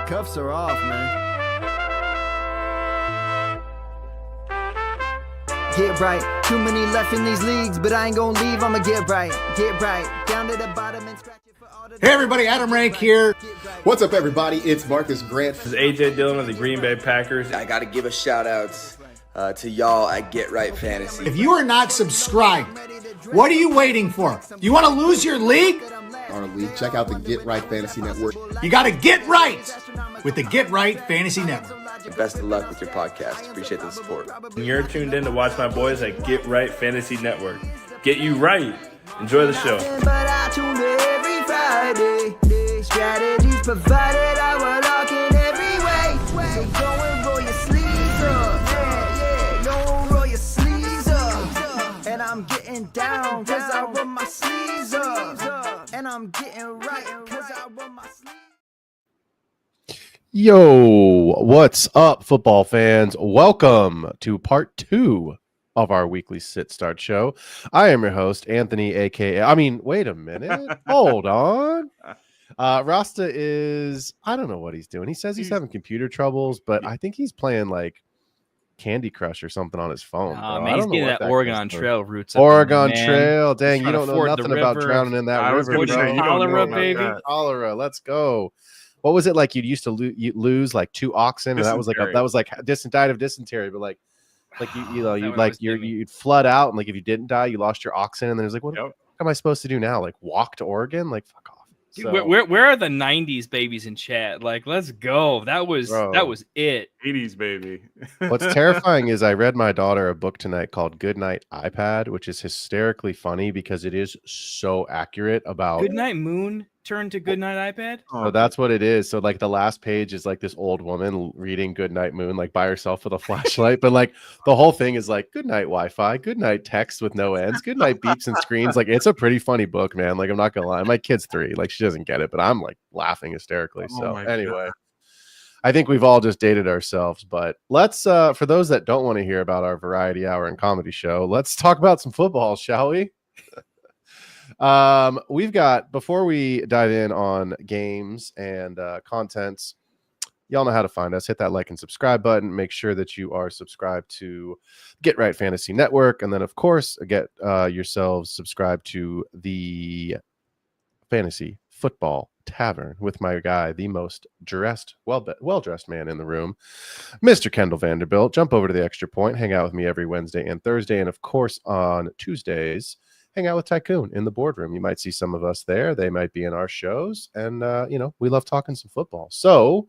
Cuffs are off, man. Get right. Too many left in these leagues, but I ain't gonna leave. I'ma get right. Get right. Down to the bottom and scratch it for all the... Hey everybody, Adam Rank here. What's up everybody? It's Marcus Grant. This is AJ Dillon of the Green Bay Packers. I got to give a shout out to y'all at Get Right Fantasy. If you are not subscribed, what are you waiting for? You want to lose your league? Check out the Get Right Fantasy Network. You got to get right with the Get Right Fantasy Network. And best of luck with your podcast. Appreciate the support. And you're tuned in to watch my boys at Get Right Fantasy Network. Get you right. Enjoy the show. But I tune in every Friday. Strategies provided, I will lock in every way. So go and roll your sleeves up. Yeah, go roll your sleeves up. And I'm getting down, cause I roll my sleeves up. And I'm getting right, cause I roll my sleeves up. Yo, what's up, football fans? Welcome to part 2 of our weekly Sit Start show. I am your host, Anthony, wait a minute. Hold on. Rasta is, I don't know what he's doing. He says he's having computer troubles, but I think he's playing like Candy Crush or something on his phone. Man, he's getting that Oregon Trail roots. Oregon Trail. Dang, you don't know nothing about drowning in that river. I was going to say, you don't know about baby. that. Cholera, let's go. What was it like? You used to lose like 2 oxen, and that was like died of dysentery. But like you'd flood out, and like if you didn't die, you lost your oxen, and then it's like, what am I supposed to do now? Like walk to Oregon? Like fuck off. Dude, where are the 90s babies in chat? Like, let's go. That was it. 80s baby. What's terrifying is I read my daughter a book tonight called Goodnight iPad, which is hysterically funny because it is so accurate about Goodnight Moon turned to Goodnight iPad. Oh, that's what it is. So like the last page is like this old woman reading Goodnight Moon like by herself with a flashlight, but like the whole thing is like Goodnight Wi-Fi, Goodnight text with no ends, Goodnight beeps and screens. Like it's a pretty funny book, man. Like I'm not gonna lie, my kid's 3, like she doesn't get it, but I'm like laughing hysterically. So anyway, I think we've all just dated ourselves, but let's for those that don't want to hear about our variety hour and comedy show, let's talk about some football, shall we? We've got, before we dive in on games and contents, y'all know how to find us. Hit that like and subscribe button. Make sure that you are subscribed to Get Right Fantasy Network, and then of course get yourselves subscribed to the Fantasy Football Tavern with my guy, the most dressed, well-dressed man in the room, Mr. Kendall Vanderbilt. Jump over to the Extra Point, hang out with me every Wednesday and Thursday, and of course on Tuesdays, hang out with Tycoon in the Boardroom. You might see some of us there. They might be in our shows, and we love talking some football. So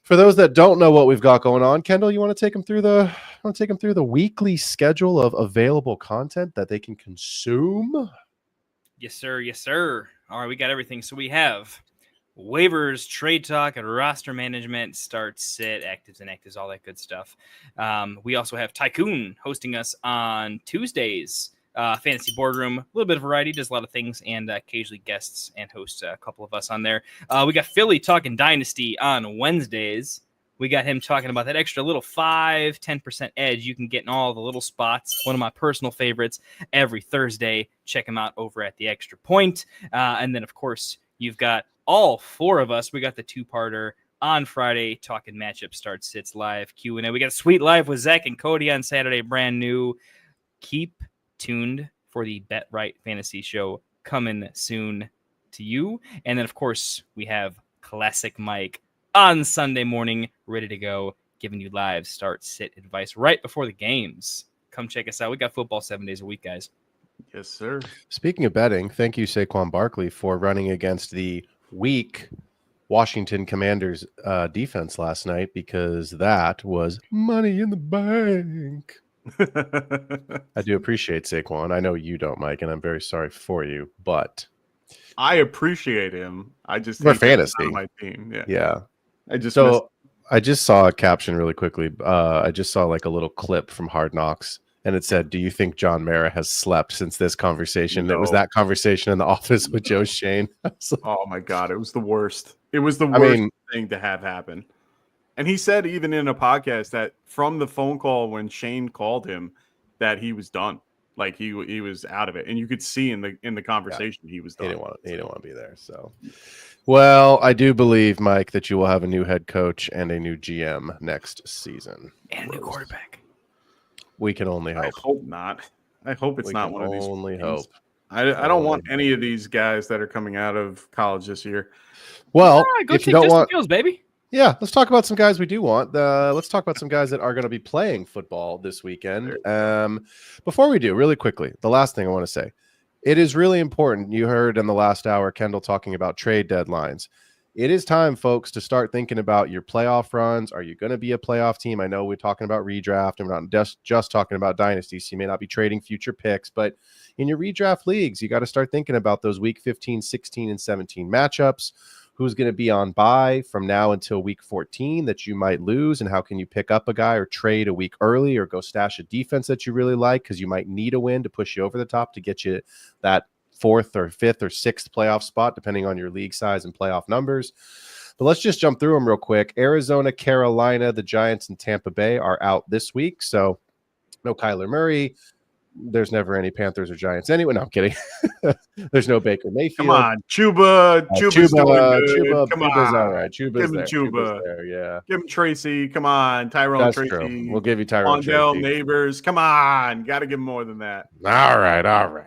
for those that don't know what we've got going on, Kendall, you want to take them through the weekly schedule of available content that they can consume? Yes, sir. All right, we got everything. So we have waivers, trade talk, and roster management, start, sit, actives, inactives, all that good stuff. We also have Tycoon hosting us on Tuesdays. Fantasy Boardroom, a little bit of variety, does a lot of things, and occasionally guests and hosts a couple of us on there. We got Philly talking Dynasty on Wednesdays. We got him talking about that extra little 5-10% edge you can get in all the little spots. One of my personal favorites every Thursday. Check him out over at the Extra Point. And then, of course, you've got all 4 of us. We got the 2-parter on Friday, talking matchup, start, sits, live, Q&A. We got a sweet live with Zach and Cody on Saturday, brand new. Keep tuned for the Bet Right Fantasy Show coming soon to you. And then, of course, we have Classic Mike on Sunday morning, ready to go, giving you live start, sit advice right before the games. Come check us out. We got football 7 days a week, guys. Yes, sir. Speaking of betting, thank you, Saquon Barkley, for running against the weak Washington Commanders defense last night, because that was money in the bank. I do appreciate Saquon. I know you don't, Mike, and I'm very sorry for you, but I appreciate him. I just for fantasy on my team. Yeah. I just saw a caption really quickly. I just saw like a little clip from Hard Knocks, and it said, "Do you think John Mara has slept since this conversation?" No. It was that conversation in the office with Joe Shane. Oh my God, it was the worst. It was the worst thing to have happen. And he said, even in a podcast, that from the phone call when Shane called him, that he was done. Like he was out of it, and you could see in the conversation he was done. He didn't want to be there. So Well, I do believe, Mike, that you will have a new head coach and a new GM next season. And a new quarterback. We can only hope. I hope not. I hope it's not one of these. Only hope. I don't want any of these guys that are coming out of college this year. Well, Go if take you don't Justin want, Fields, baby. yeah, let's talk about some guys we do want. Let's talk about some guys that are going to be playing football this weekend. Before we do, really quickly, the last thing I want to say, it is really important. You heard in the last hour Kendall talking about trade deadlines. It is time, folks, to start thinking about your playoff runs. Are you going to be a playoff team? I know we're talking about redraft and we're not just talking about dynasty, so you may not be trading future picks, but in your redraft leagues, you got to start thinking about those week 15, 16, and 17 matchups. Who's going to be on bye from now until week 14 that you might lose, and how can you pick up a guy or trade a week early or go stash a defense that you really like because you might need a win to push you over the top to get you that 4th or 5th or 6th playoff spot, depending on your league size and playoff numbers. But let's just jump through them real quick. Arizona, Carolina, the Giants, and Tampa Bay are out this week, so no Kyler Murray. There's never any Panthers or Giants anyway. No, I'm kidding. There's no Baker Mayfield. Come on, Chuba's doing good. Come Chuba's on, all right. Chuba's give him there. Chuba. Chuba's there. Yeah, give him Tracy. Come on, Tyrone that's Tracy. true. We'll give you Tyrone Mondale Tracy. Neighbors. Come on, got to give him more than that. All right.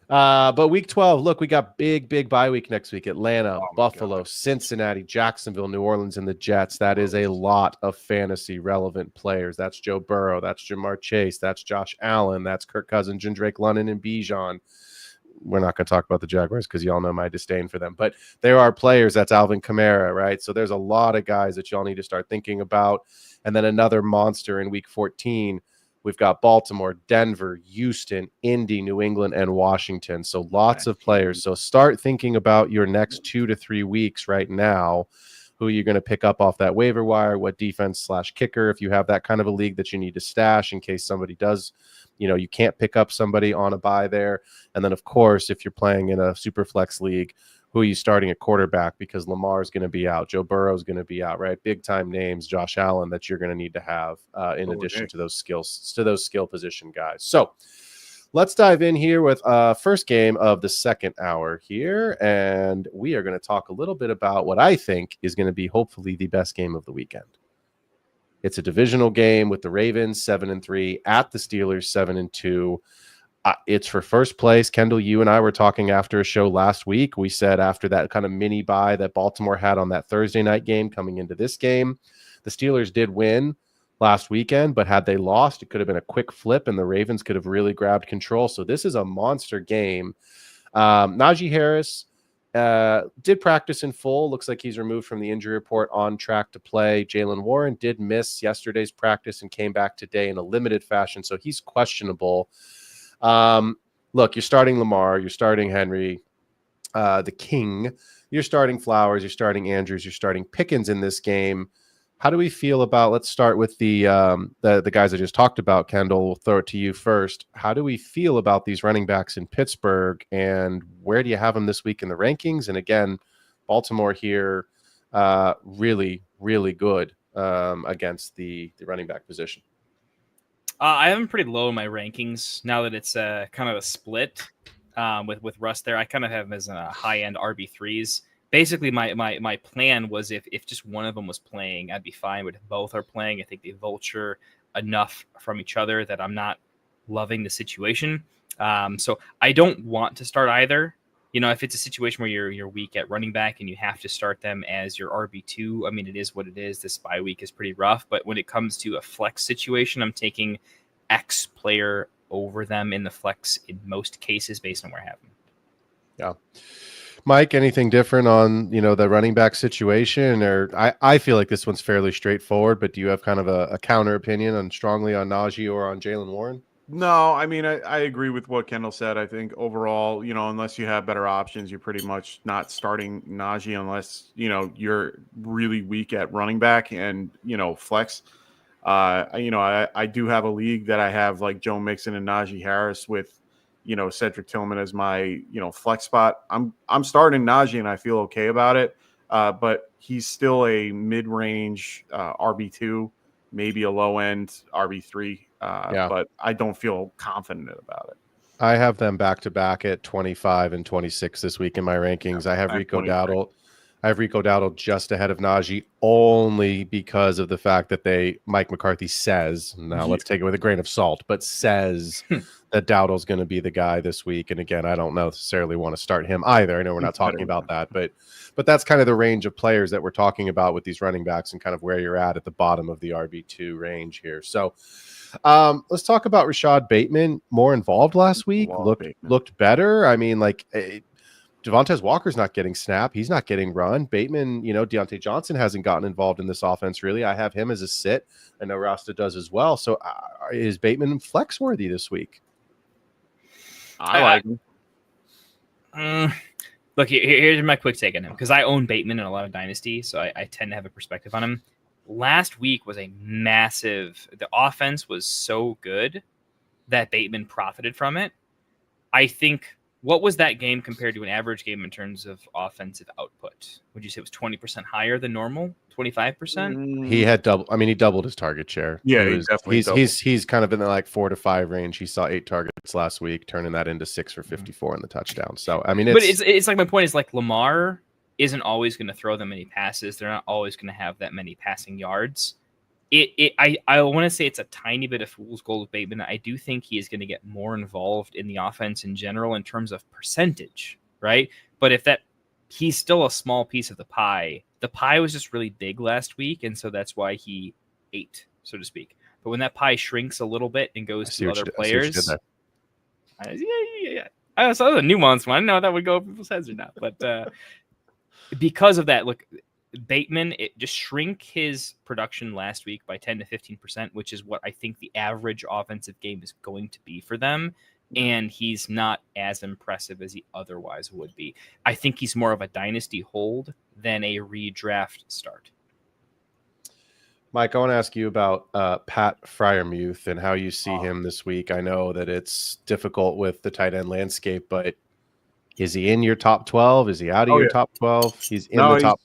But week 12, look, we got big bye week next week. Atlanta, Buffalo, Cincinnati, Jacksonville, New Orleans, and the Jets. That is a lot of fantasy relevant players. That's Joe Burrow. That's Jamar Chase. That's Josh Allen. That's Kirk Cousins and Drake London and Bijan. We're not going to talk about the Jaguars because y'all know my disdain for them. But there are players. That's Alvin Kamara, right? So there's a lot of guys that y'all need to start thinking about. And then another monster in week 14. We've got Baltimore, Denver, Houston, Indy, New England, and Washington. So lots of players. So start thinking about your next 2 to 3 weeks right now, who you're going to pick up off that waiver wire, what defense/kicker, if you have that kind of a league that you need to stash in case somebody does, you can't pick up somebody on a bye there. And then, of course, if you're playing in a super flex league, who are you starting at quarterback? Because Lamar is going to be out. Joe Burrow is going to be out, right? Big time names, Josh Allen, that you're going to need to have in addition to those skill position guys. So let's dive in here with first game of the second hour here. And we are going to talk a little bit about what I think is going to be hopefully the best game of the weekend. It's a divisional game with the Ravens 7-3 at the Steelers 7-2. It's for first place. Kendall, you and I were talking after a show last week. We said after that kind of mini bye that Baltimore had on that Thursday night game coming into this game, the Steelers did win last weekend, but had they lost, it could have been a quick flip and the Ravens could have really grabbed control. So this is a monster game. Najee Harris did practice in full. Looks like he's removed from the injury report, on track to play. Jaylen Warren did miss yesterday's practice and came back today in a limited fashion, so he's questionable. Look, you're starting Lamar, you're starting Henry, the King, you're starting Flowers, you're starting Andrews, you're starting Pickens in this game. How do we feel about, let's start with the guys I just talked about, Kendall, we'll throw it to you first. How do we feel about these running backs in Pittsburgh, and where do you have them this week in the rankings? And again, Baltimore here, really, really good against the running back position. I have him pretty low in my rankings now that it's kind of a split with Russ there. I kind of have him as a high-end RB3s. Basically, my plan was if just one of them was playing, I'd be fine. But if both are playing, I think they vulture enough from each other that I'm not loving the situation. So I don't want to start either. If it's a situation where you're weak at running back and you have to start them as your RB2, I mean, it is what it is. This bye week is pretty rough. But when it comes to a flex situation, I'm taking X player over them in the flex in most cases based on where I have them. Yeah. Mike, anything different on, the running back situation? Or I feel like this one's fairly straightforward, but do you have kind of a counter opinion strongly on Najee or on Jaylen Warren? No, I mean, I agree with what Kendall said. I think overall, unless you have better options, you're pretty much not starting Najee unless, you're really weak at running back and, flex. I do have a league that I have like Joe Mixon and Najee Harris with, Cedric Tillman as my, flex spot. I'm starting Najee and I feel okay about it. But he's still a mid-range RB2, maybe a low-end RB3. But I don't feel confident about it. I have them back-to-back at 25 and 26 this week in my rankings. I have Rico Dowdle. I have Rico Dowdle just ahead of Najee only because of the fact that Mike McCarthy says, now let's take it with a grain of salt, but says that Dowdle's going to be the guy this week. And again, I don't necessarily want to start him either. I know we're not talking about that, but that's kind of the range of players that we're talking about with these running backs and kind of where you're at the bottom of the RB2 range here. So let's talk about Rashad Bateman. More involved last week, looked better. I mean, like Devontae Walker's not getting snap. He's not getting run. Bateman, Deontay Johnson hasn't gotten involved in this offense really. I have him as a sit. I know Rasta does as well. So is Bateman flex worthy this week? I like him. Look, here's my quick take on him because I own Bateman in a lot of dynasty, so I tend to have a perspective on him. Last week was the offense was so good that Bateman profited from it. I think, what was that game compared to an average game in terms of offensive output? Would you say it was 20% higher than normal? 25%? He had he doubled his target share. Yeah, he's kind of in the like 4 to 5 range. He saw 8 targets last week, turning that into 6 for 54 in the touchdown. So I mean, it's like, my point is, like, Lamar isn't always going to throw that many passes. They're not always going to have that many passing yards. I want to say it's a tiny bit of fool's gold with Bateman. I do think he is going to get more involved in the offense in general in terms of percentage, right? But he's still a small piece of the pie. The pie was just really big last week, and so that's why he ate, so to speak. But when that pie shrinks a little bit and goes to other players, yeah. I saw the nuance one. I didn't know if that would go over people's heads or not, but because of that, look. Bateman, it just shrink his production last week by 10 to 15%, which is what I think the average offensive game is going to be for them. And he's not as impressive as he otherwise would be. I think he's more of a dynasty hold than a redraft start. Mike, I want to ask you about Pat Freiermuth and how you see him this week. I know that it's difficult with the tight end landscape, but is he in your top 12? Is he out of your top 12? He's in the top.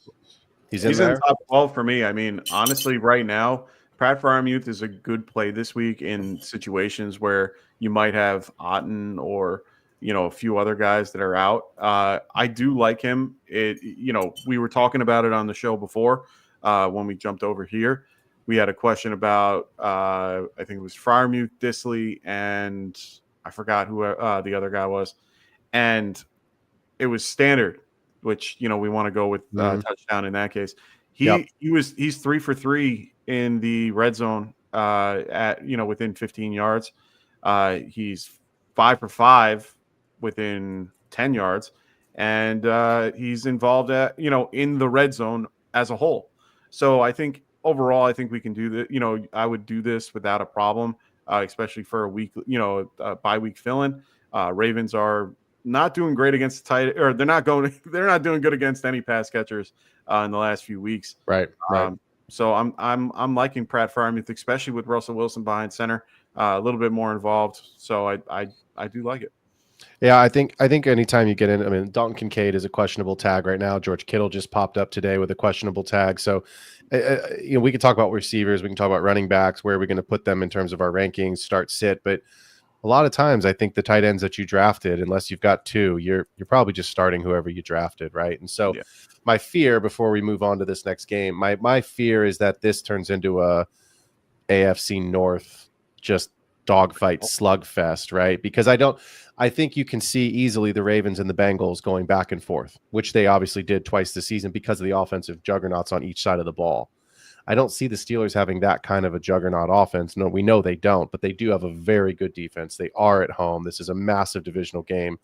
He's in the top 12 for me. I mean, honestly, right now, Pat Freiermuth is a good play this week in situations where you might have Otten or, a few other guys that are out. I do like him. We were talking about it on the show before when we jumped over here. We had a question about, I think it was Freiermuth, Disley, and I forgot who the other guy was. And it was standard, which, we want to go with touchdown in that case. He's 3 for 3 in the red zone at within 15 yards. He's 5 for 5 within 10 yards, and he's involved in the red zone as a whole. So I think overall, I think we can do that. I would do this without a problem, especially for a week, bye week fill-in. Ravens are not doing great against the tight, or they're not doing good against any pass catchers in the last few weeks. Right. So I'm liking Pat Freiermuth, especially with Russell Wilson behind center, a little bit more involved. So I do like it. Yeah, I think anytime you get in, I mean, Dalton Kincaid is a questionable tag right now. George Kittle just popped up today with a questionable tag. So, we can talk about receivers, we can talk about running backs, where are we going to put them in terms of our rankings, start, sit, but a lot of times, I think the tight ends that you drafted, unless you've got 2, you're probably just starting whoever you drafted, right? And so, my fear before we move on to this next game, my fear is that this turns into a AFC North just dogfight slugfest, right? Because I think you can see easily the Ravens and the Bengals going back and forth, which they obviously did twice this season because of the offensive juggernauts on each side of the ball. I don't see the Steelers having that kind of a juggernaut offense. No, we know they don't, but they do have a very good defense. They are at home. This is a massive divisional game.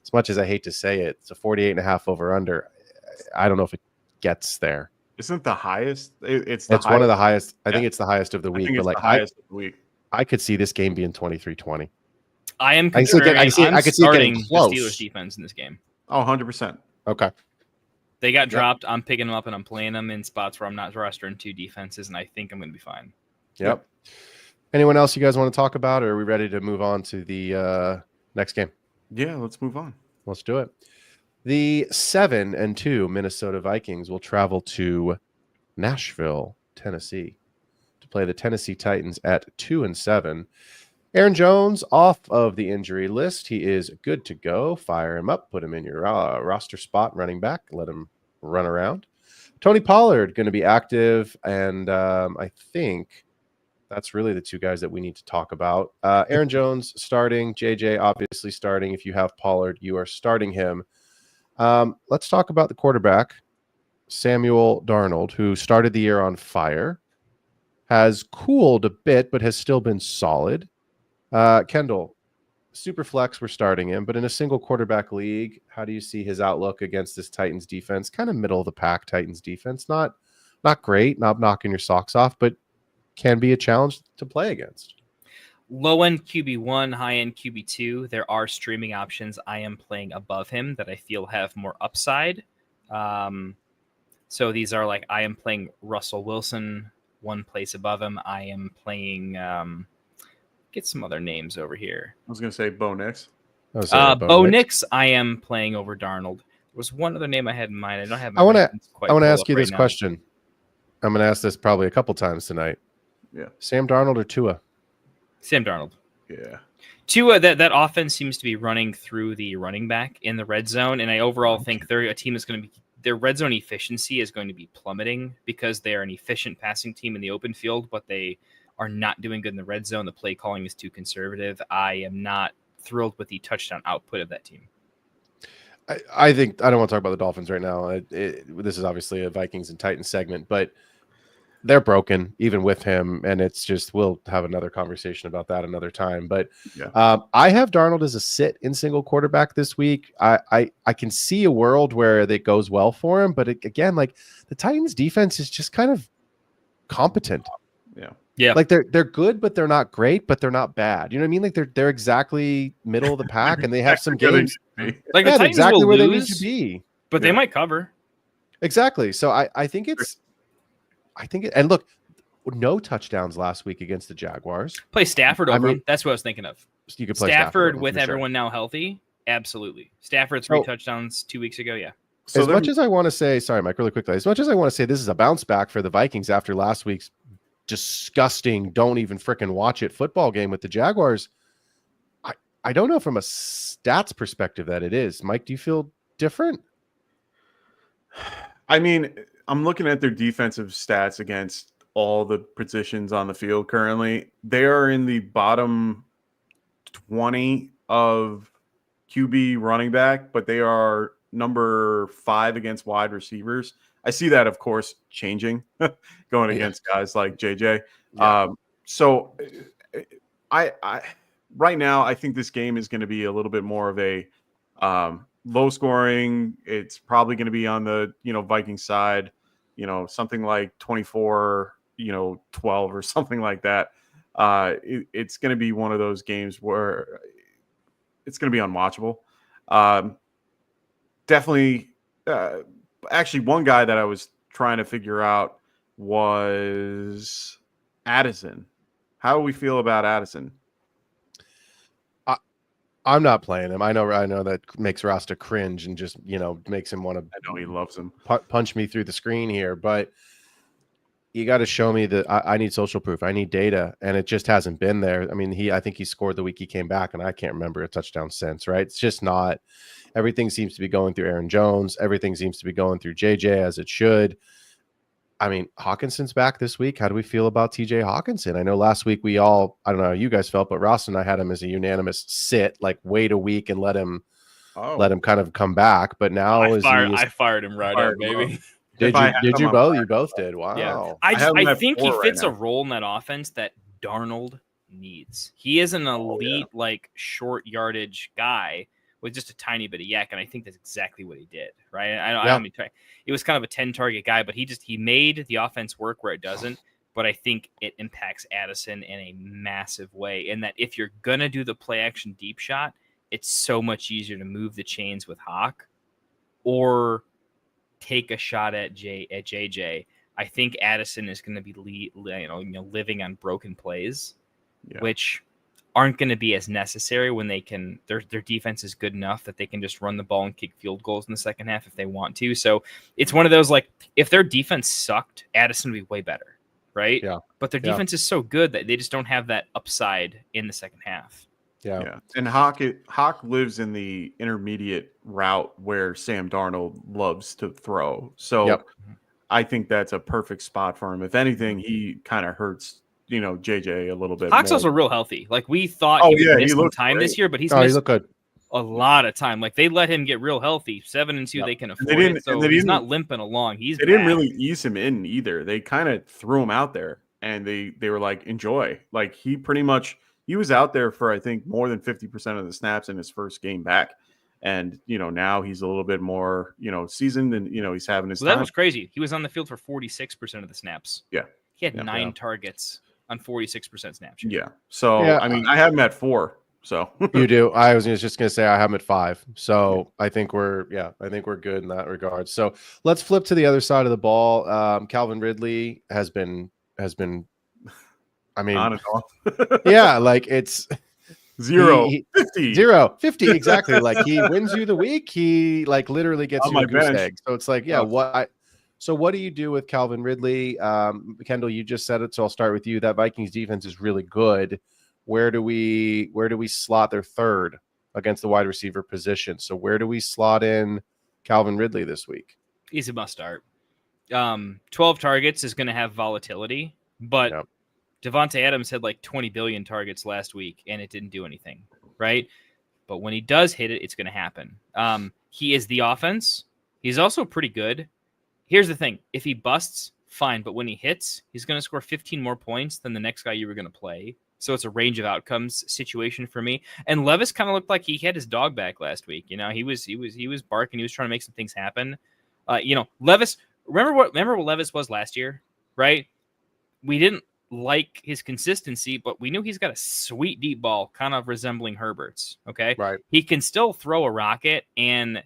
As much as I hate to say it, it's a 48.5 over under. I don't know if it gets there. Isn't the highest? It's one of the highest. I think it's the highest of the week. But like, highest of the week. I could see this game being 23-20. I am I could see it getting close. The Steelers defense in this game. Oh, 100%. Okay. They got dropped. I'm picking them up and I'm playing them in spots where I'm not rostering 2 defenses, and I think I'm going to be fine. Yep. Anyone else you guys want to talk about, or are we ready to move on to the next game? Yeah, let's move on. Let's do it. The 7-2 Minnesota Vikings will travel to Nashville, Tennessee, to play the Tennessee Titans at 2-7. Aaron Jones off of the injury list. He is good to go. Fire him up. Put him in your roster spot, running back. Let him run around. Tony Pollard going to be active, and I think that's really the two guys that we need to talk about. Aaron Jones starting, JJ obviously starting. If you have Pollard, you are starting him. Let's talk about the quarterback, Samuel Darnold, who started the year on fire, has cooled a bit, but has still been solid. Kendall, super flex, we're starting him, but in a single quarterback league, how do you see his outlook against this Titans defense? Kind of middle of the pack Titans defense, not great, not knocking your socks off, but can be a challenge to play against. Low end QB1, high end QB2. There are streaming options I am playing above him that I feel have more upside. So these are like, I am playing Russell Wilson one place above him. I am playing, get some other names over here. I was going to say Bo Nix. Bo Nix, I am playing over Darnold. There was one other name I had in mind. I don't have. I want to ask you this question. I'm going to ask this probably a couple times tonight. Yeah. Sam Darnold or Tua? Sam Darnold. Yeah. Tua, that offense seems to be running through the running back in the red zone, and I overall think they're a team that's going to be, their red zone efficiency is going to be plummeting because they are an efficient passing team in the open field, but they are not doing good in the red zone. The play calling is too conservative. I am not thrilled with the touchdown output of that team. I think I don't want to talk about the Dolphins right now. This is obviously a Vikings and Titans segment, but they're broken even with him, and it's just, we'll have another conversation about that another time. But yeah. I have Darnold as a sit in single quarterback this week. I can see a world where it goes well for him, but again, like the Titans defense is just kind of competent. Yeah, like they're good, but they're not great, but they're not bad. You know what I mean? Like they're exactly middle of the pack, and they have some games like the Titans exactly will where lose, they need to be, but they might cover. Exactly. So I think and look, no touchdowns last week against the Jaguars. Play Stafford over him. That's what I was thinking of. You could play Stafford with everyone now healthy. Absolutely. Stafford 3 touchdowns 2 weeks ago. Yeah. So as much as I want to say, sorry, Mike, really quickly, as much as I want to say this is a bounce back for the Vikings after last week's disgusting, don't even frickin' watch it football game with the Jaguars, I don't know from a stats perspective that it is. Mike, do you feel different? I mean, I'm looking at their defensive stats against all the positions on the field currently. They are in the bottom 20 of QB running back, but they are number 5 against wide receivers. I see that, of course, changing going against guys like JJ. Yeah. So I right now, I think this game is going to be a little bit more of a low scoring. It's probably going to be on the, Viking side, something like 24, 12 or something like that. It's going to be one of those games where it's going to be unwatchable. Definitely. Actually, one guy that I was trying to figure out was Addison. How do we feel about Addison? I'm not playing him. I know that makes Rasta cringe and just, makes him want to. I know he loves him. Punch me through the screen here, but you got to show me that I need social proof. I need data, and it just hasn't been there. I mean, I think he scored the week he came back, and I can't remember a touchdown since, right? It's just not. Everything seems to be going through Aaron Jones. Everything seems to be going through JJ as it should. I mean, Hawkinson's back this week. How do we feel about TJ Hawkinson? I know last week I don't know how you guys felt, but Ross and I had him as a unanimous sit, like wait a week and let him kind of come back. But now I fired him right up, baby. Did you both? You both did. Wow. Yeah. I think he fits a role in that offense that Darnold needs. He is an elite, short yardage guy with just a tiny bit of yak, and I think that's exactly what he did, right? I don't mean, it was kind of a 10-target guy, but he made the offense work where it doesn't, but I think it impacts Addison in a massive way, in that if you're going to do the play-action deep shot, it's so much easier to move the chains with Hawk or take a shot at JJ. I think Addison is going to be living on broken plays, which aren't going to be as necessary when they can. Their defense is good enough that they can just run the ball and kick field goals in the second half if they want to. So it's one of those, if their defense sucked, Addison would be way better, right? Yeah. But their defense is so good that they just don't have that upside in the second half. Yeah. And Hawk lives in the intermediate route where Sam Darnold loves to throw. So I think that's a perfect spot for him. If anything, he kind of hurts, JJ a little bit Hawk's more. also real healthy. Like we thought he would miss some time this year, but he's missed good. a lot of time. Like they let him get real healthy. 7-2, they can afford it. So he's not limping along. They didn't really ease him in either. They kind of threw him out there and they were like, enjoy. Like he was out there for, I think, more than 50% of the snaps in his first game back. And, now he's a little bit more, seasoned and, he's having his time. That was crazy. He was on the field for 46% of the snaps. Yeah. He had 9 targets on 46% snaps. Yeah. So, I mean, I have him at 4. So you do. I was just going to say I have him at 5. So I think we're good in that regard. So let's flip to the other side of the ball. Calvin Ridley has been, I mean, on and off. Yeah, like it's 50. 50 exactly. Like he wins you the week. He like literally gets you a goose egg. So it's like, so what do you do with Calvin Ridley? Kendall, you just said it, so I'll start with you. That Vikings defense is really good. Where do we slot their third against the wide receiver position? So where do we slot in Calvin Ridley this week? He's a must start. 12 targets is going to have volatility, but Devontae Adams had like 20 billion targets last week and it didn't do anything, right? But when he does hit it, it's going to happen. He is the offense. He's also pretty good. Here's the thing. If he busts, fine. But when he hits, he's going to score 15 more points than the next guy you were going to play. So it's a range of outcomes situation for me. And Levis kind of looked like he had his dog back last week. He was barking. He was trying to make some things happen. Levis, remember what Levis was last year, right? We didn't like his consistency, but we knew he's got a sweet deep ball, kind of resembling Herbert's. Okay. Right. He can still throw a rocket and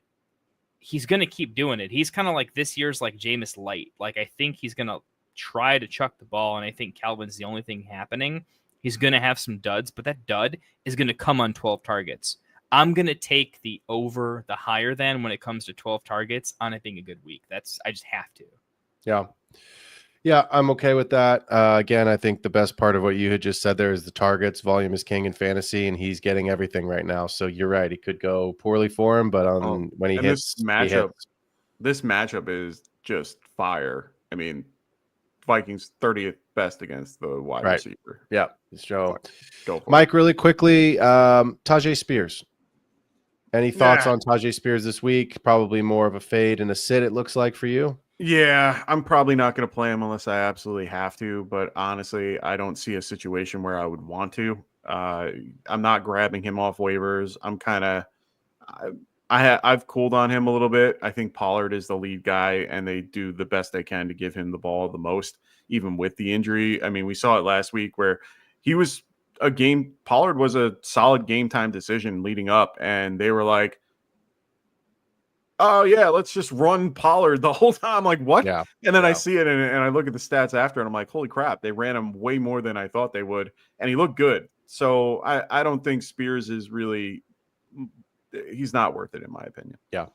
he's going to keep doing it. He's kind of like this year's like Jameis Light. Like, I think he's going to try to chuck the ball. And I think Calvin's the only thing happening. He's going to have some duds, but that dud is going to come on 12 targets. I'm going to take the over, the higher than when it comes to 12 targets on it being a good week. I just have to. Yeah. Yeah, I'm okay with that. Again, I think the best part of what you had just said there is the targets. Volume is king in fantasy, and he's getting everything right now. So you're right. It could go poorly for him, but when he hits, this matchup is just fire. I mean, Vikings 30th best against the wide receiver. Yeah. So go for Mike, really quickly, Tajay Spears. Any thoughts on Tajay Spears this week? Probably more of a fade and a sit, it looks like, for you. Yeah, I'm probably not going to play him unless I absolutely have to. But honestly, I don't see a situation where I would want to. I'm not grabbing him off waivers. I'm kind of I've cooled on him a little bit. I think Pollard is the lead guy, and they do the best they can to give him the ball the most, even with the injury. I mean, we saw it last week where Pollard was a solid game time decision leading up, and they were like, oh, yeah, let's just run Pollard the whole time. I'm like, what? Yeah. And then I see it, and I look at the stats after, and I'm like, holy crap, they ran him way more than I thought they would, and he looked good. So I don't think Spears is really – he's not worth it, in my opinion. Yeah.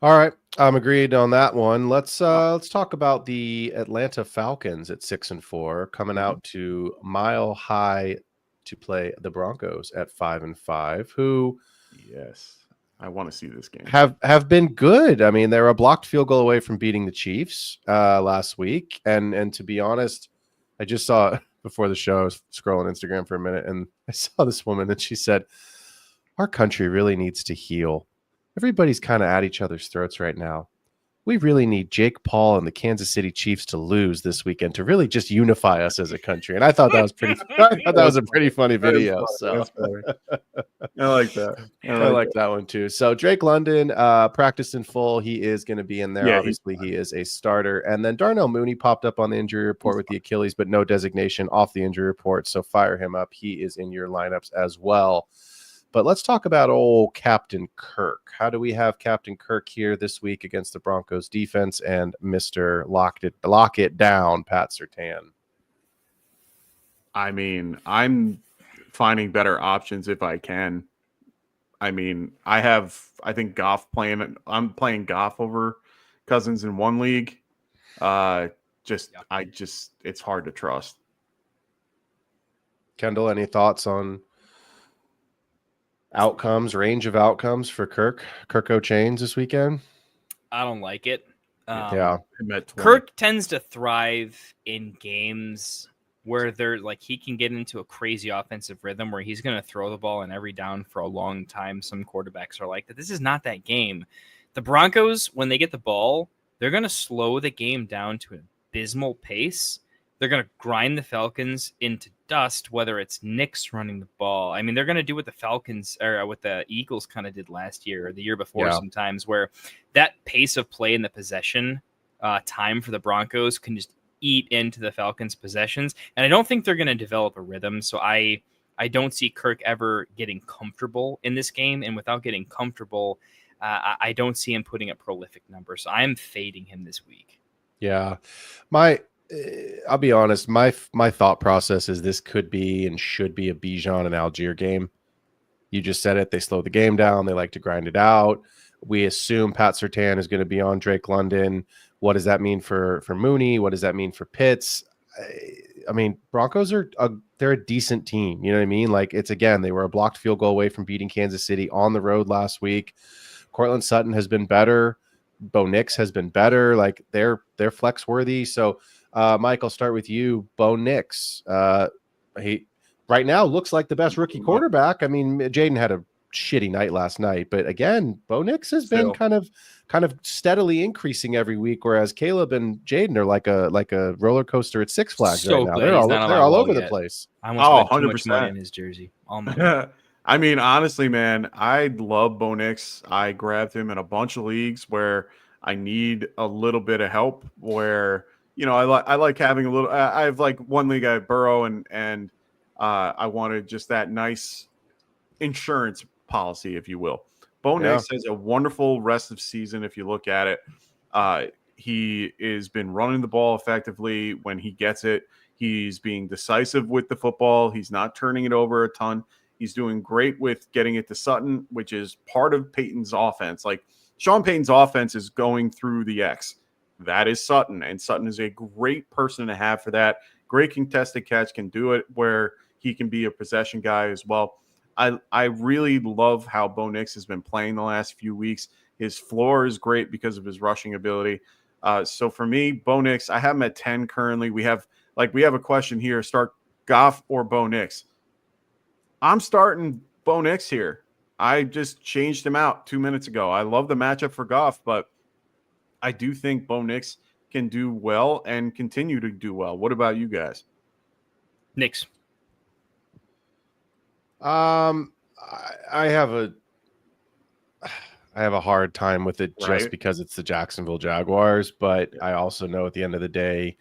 All right. I'm agreed on that one. Let's talk about the Atlanta Falcons at 6-4, coming out to Mile High to play the Broncos at 5-5, who – yes. I want to see this game. Have been good. I mean, they were a blocked field goal away from beating the Chiefs last week. And to be honest, I just saw before the show, I was scrolling Instagram for a minute, and I saw this woman, and she said, our country really needs to heal. Everybody's kind of at each other's throats right now. We really need Jake Paul and the Kansas City Chiefs to lose this weekend to really just unify us as a country. And I thought that was a pretty funny video. So I like that. I like that one too. So Drake London practiced in full. He is going to be in there. Yeah, obviously, he is a starter. And then Darnell Mooney popped up on the injury report with the Achilles, but no designation off the injury report. So fire him up. He is in your lineups as well. But let's talk about old Captain Kirk. How do we have Captain Kirk here this week against the Broncos defense and Mr. Lock it down, Pat Surtain? I mean, I'm finding better options if I can. I mean, I think Goff playing. I'm playing Goff over Cousins in one league. It's hard to trust. Kendall, any thoughts on range of outcomes for Kirko Chains this weekend? I don't like it. Yeah. Kirk tends to thrive in games where they're like he can get into a crazy offensive rhythm where he's going to throw the ball in every down for a long time. Some quarterbacks are like that. This is not that game. The Broncos, when they get the ball, they're going to slow the game down to an abysmal pace. They're going to grind the Falcons into dust, whether it's Knicks running the ball. I mean, they're going to do what the Falcons or what the Eagles kind of did last year or the year before sometimes, where that pace of play in the possession time for the Broncos can just eat into the Falcons' possessions. And I don't think they're going to develop a rhythm. So I don't see Kirk ever getting comfortable in this game. And without getting comfortable, I don't see him putting up prolific numbers. So I'm fading him this week. Yeah. I'll be honest. My thought process is this could be and should be a Bijan and Algier game. You just said it. They slow the game down. They like to grind it out. We assume Pat Surtain is going to be on Drake London. What does that mean for Mooney? What does that mean for Pitts? I mean, Broncos they're a decent team. You know what I mean? Like they were a blocked field goal away from beating Kansas City on the road last week. Cortland Sutton has been better. Bo Nix has been better. Like they're flex worthy. So, Mike, I'll start with you. Bo Nix, he right now looks like the best rookie quarterback. I mean, Jaden had a shitty night last night, but again, Bo Nix has been kind of steadily increasing every week, whereas Caleb and Jaden are like a roller coaster at Six Flags right now. They're all over the place. I almost spent too much money in his jersey. I mean, honestly, man, I love Bo Nix. I grabbed him in a bunch of leagues where I need a little bit of help. Where I like having a little. I have like one league I have Burrow and I wanted just that nice insurance policy, if you will. Bo Nix has a wonderful rest of season. If you look at it, he has been running the ball effectively when he gets it. He's being decisive with the football. He's not turning it over a ton. He's doing great with getting it to Sutton, which is part of Peyton's offense. Like Sean Payton's offense is going through the X. That is Sutton, and Sutton is a great person to have for that. Great contested catch, can do it where he can be a possession guy as well. I really love how Bo Nix has been playing the last few weeks. His floor is great because of his rushing ability. So for me, Bo Nix, I have him at 10 currently. We have a question here: start Goff or Bo Nix? I'm starting Bo Nix here. I just changed him out 2 minutes ago. I love the matchup for Goff, but I do think Bo Nix can do well and continue to do well. What about you guys? Nix. I have a hard time with it just because it's the Jacksonville Jaguars, but I also know at the end of the day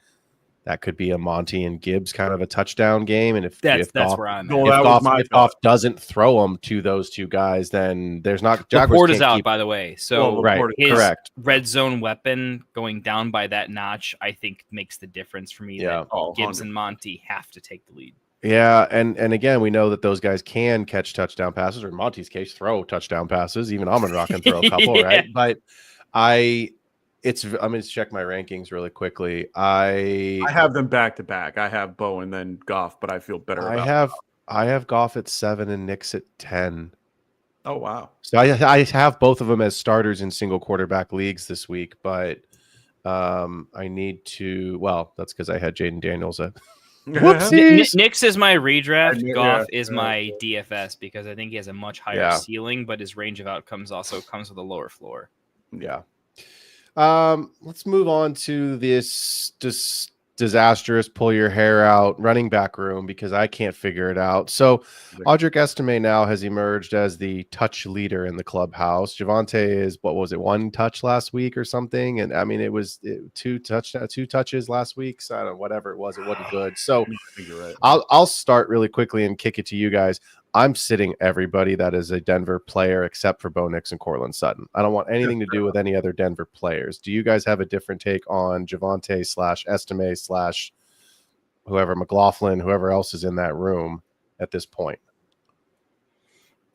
that could be a Monty and Gibbs kind of a touchdown game, and if that's Goff, where I'm at. If Goff doesn't throw them to those two guys, then there's not. Jaguars Laporte is out, by the way, so his correct. Red zone weapon going down by that notch, I think makes the difference for me. Yeah, Gibbs and Monty have to take the lead. Yeah, and again, we know that those guys can catch touchdown passes, or in Monty's case, throw touchdown passes. Even Amon-Ra can throw a couple, right? But I'm going to check my rankings really quickly. I have them back to back. I have Bo and then Goff, but I feel better about I have Goff at 7 and Nix at 10. Oh, wow. So I have both of them as starters in single quarterback leagues this week, but I need to. Well, that's because I had Jaden Daniels at. Whoopsies. Nix is my redraft. Goff is my DFS because I think he has a much higher ceiling, but his range of outcomes also comes with a lower floor. Yeah. Let's move on to this disastrous pull your hair out running back room because I can't figure it out. So Audric Estime now has emerged as the touch leader in the clubhouse. Javonte is, what was it, 1 touch last week or something? And I mean, it was 2 touches last week. So I don't know, whatever it wasn't good. So I'll start really quickly and kick it to you guys. I'm sitting everybody that is a Denver player except for Bo Nix and Cortland Sutton. I don't want anything to do with any other Denver players. Do you guys have a different take on Javonte / Estime / whoever, McLaughlin, whoever else is in that room at this point?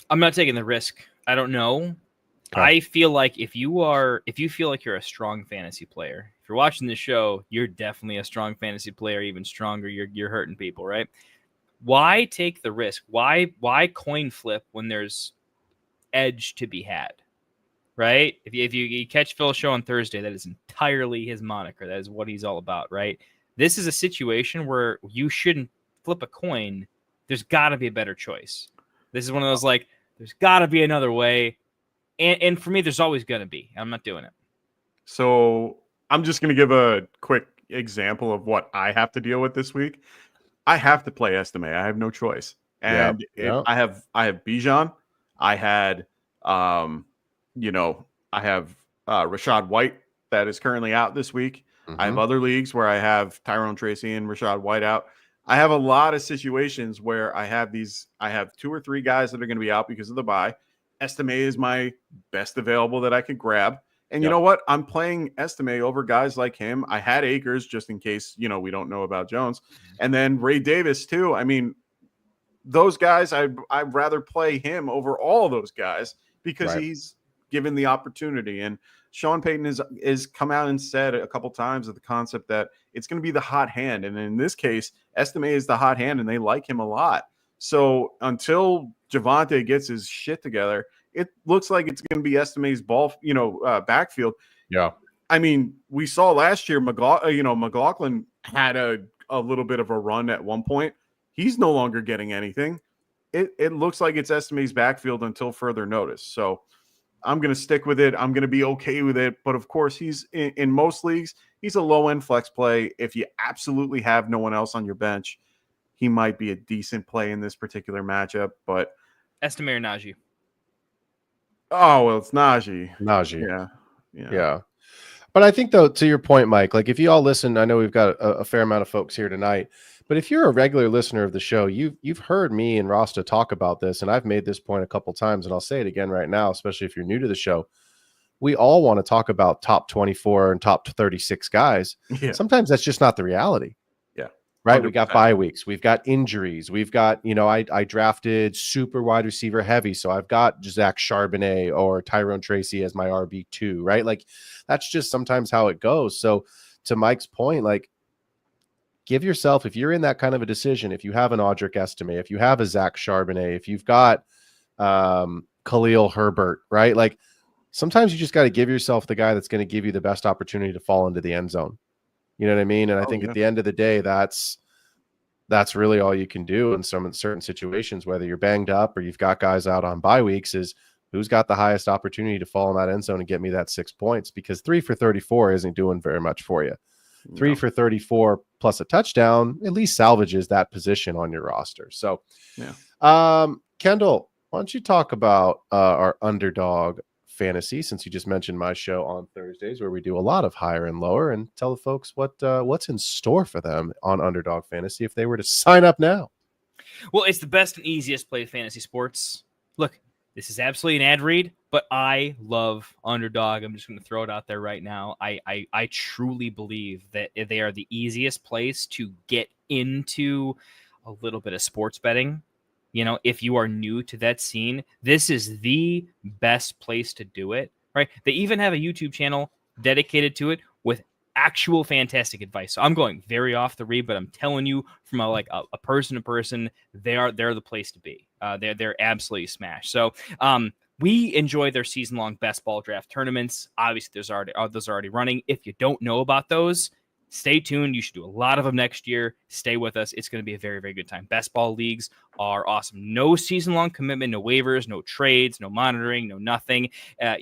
I'm not taking the risk. I don't know. Okay. I feel like if you feel like you're a strong fantasy player, if you're watching the show, you're definitely a strong fantasy player, even stronger. You're hurting people, right? Why take the risk? Why coin flip when there's edge to be had, right? If you catch Phil's show on Thursday, that is entirely his moniker. That is what he's all about, right? This is a situation where you shouldn't flip a coin. There's got to be a better choice. This is one of those, like, there's got to be another way. And for me, there's always going to be. I'm not doing it. So I'm just going to give a quick example of what I have to deal with this week. I have to play Estime. I have no choice. And I have Bijan. I had, I have Rashad White that is currently out this week. Mm-hmm. I have other leagues where I have Tyrone Tracy and Rashad White out. I have a lot of situations where I have 2 or 3 guys that are going to be out because of the bye. Estime is my best available that I could grab. And you know what? I'm playing Estime over guys like him. I had Akers just in case, we don't know about Jones. And then Ray Davis too. I mean, those guys, I'd rather play him over all those guys because he's given the opportunity. And Sean Payton is come out and said a couple times of the concept that it's going to be the hot hand. And in this case, Estime is the hot hand and they like him a lot. So until Javonte gets his shit together, it looks like it's going to be Estime's ball, backfield. Yeah. I mean, we saw last year, McLaughlin had a little bit of a run at one point. He's no longer getting anything. It looks like it's Estime's backfield until further notice. So I'm going to stick with it. I'm going to be okay with it. But of course, he's in most leagues, he's a low end flex play. If you absolutely have no one else on your bench, he might be a decent play in this particular matchup. But Estime or Najee? Oh, well, it's Najee. Yeah. But I think, though, to your point, Mike, like if you all listen, I know we've got a fair amount of folks here tonight, but if you're a regular listener of the show, you've heard me and Rasta talk about this, and I've made this point a couple times, and I'll say it again right now, especially if you're new to the show. We all want to talk about top 24 and top 36 guys. Yeah. Sometimes that's just not the reality. Right. 100%. We got bye weeks. We've got injuries. We've got, I drafted super wide receiver heavy. So I've got Zach Charbonnet or Tyrone Tracy as my RB2, right? Like that's just sometimes how it goes. So to Mike's point, like give yourself, if you're in that kind of a decision, if you have an Audric Estime, if you have a Zach Charbonnet, if you've got Khalil Herbert, right? Like sometimes you just got to give yourself the guy that's going to give you the best opportunity to fall into the end zone. You know what I mean? And I think at the end of the day, that's really all you can do in certain situations, whether you're banged up or you've got guys out on bye weeks, is who's got the highest opportunity to fall in that end zone and get me that 6 points, because 3 for 34 isn't doing very much for you. 3 for 34 plus a touchdown at least salvages that position on your roster. So, Kendall, why don't you talk about our underdog fantasy, since you just mentioned my show on Thursdays where we do a lot of higher and lower, and tell the folks what's in store for them on Underdog Fantasy if they were to sign up now. Well, it's the best and easiest play fantasy sports. Look, this is absolutely an ad read, but I love Underdog. I'm just going to throw it out there right now. I truly believe that they are the easiest place to get into a little bit of sports betting. If you are new to that scene, this is the best place to do it, right? They even have a YouTube channel dedicated to it with actual fantastic advice. So I'm going very off the read, but I'm telling you from a person to person, they're the place to be. They're absolutely smashed. So we enjoy their season-long best ball draft tournaments. Obviously, those are already running. If you don't know about those, stay tuned. You should do a lot of them next year. Stay with us. It's going to be a very, very good time. Best ball leagues are awesome. No season-long commitment, no waivers, no trades, no monitoring, no nothing.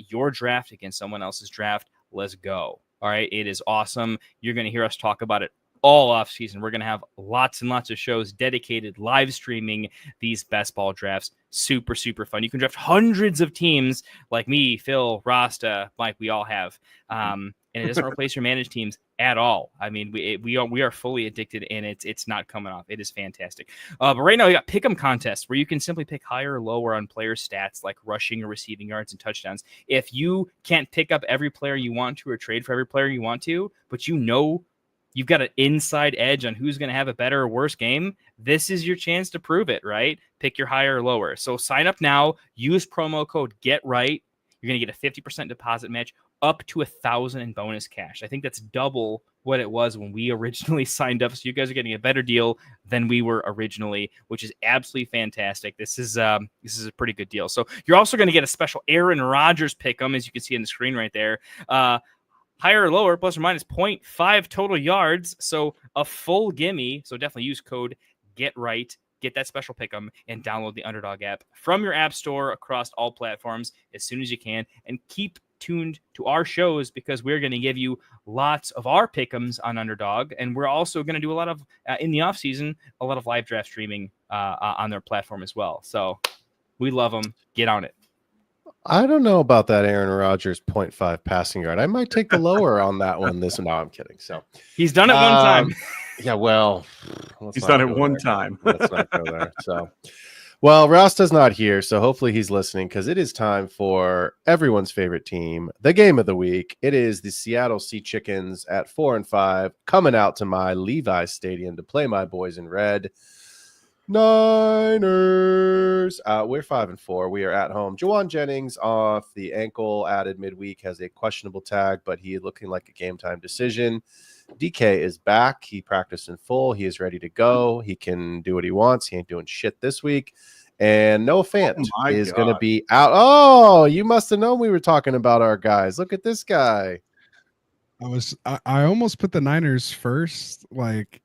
Your draft against someone else's draft. Let's go. All right. It is awesome. You're going to hear us talk about it all off season. We're going to have lots and lots of shows dedicated, live streaming these best ball drafts. Super, super fun. You can draft hundreds of teams like me, Phil, Rasta, Mike, we all have. And it doesn't replace your managed teams at all. I mean, we are fully addicted, and it's not coming off. It is fantastic. But right now, we got pick'em contests where you can simply pick higher or lower on player stats like rushing or receiving yards and touchdowns. If you can't pick up every player you want to or trade for every player you want to, but you've got an inside edge on who's going to have a better or worse game, this is your chance to prove it, right? Pick your higher or lower. So sign up now. Use promo code GETRIGHT. You're going to get a 50% deposit match up to $1,000 in bonus cash. I think that's double what it was when we originally signed up. So you guys are getting a better deal than we were originally, which is absolutely fantastic. This is a pretty good deal. So you're also going to get a special Aaron Rodgers pick'em, as you can see on the screen right there. Higher or lower, plus or minus 0.5 total yards. So a full gimme. So definitely use code GETRIGHT. Get that special pick'em and download the Underdog app from your app store across all platforms as soon as you can. And keep tuned to our shows because we're going to give you lots of our pick'ems on Underdog. And we're also going to do a lot of, in the off season, a lot of live draft streaming on their platform as well. So we love them. Get on it. I don't know about that Aaron Rodgers 0.5 passing yard. I might take the lower on that one. No, I'm kidding. So he's done it one time. Yeah, well, he's done it one time. Let's not go there. So, well, Rasta's not here, so hopefully he's listening because it is time for everyone's favorite team, the game of the week. It is the Seattle Sea Chickens at 4-5, coming out to my Levi's Stadium to play my boys in red. Niners. We're 5-4. We are at home. Juwan Jennings off the ankle added midweek has a questionable tag, but he is looking like a game time decision. DK is back. He practiced in full. He is ready to go. He can do what he wants. He ain't doing shit this week. And Noah Fant is going to be out. Oh, you must have known we were talking about our guys. Look at this guy. I almost put the Niners first, like,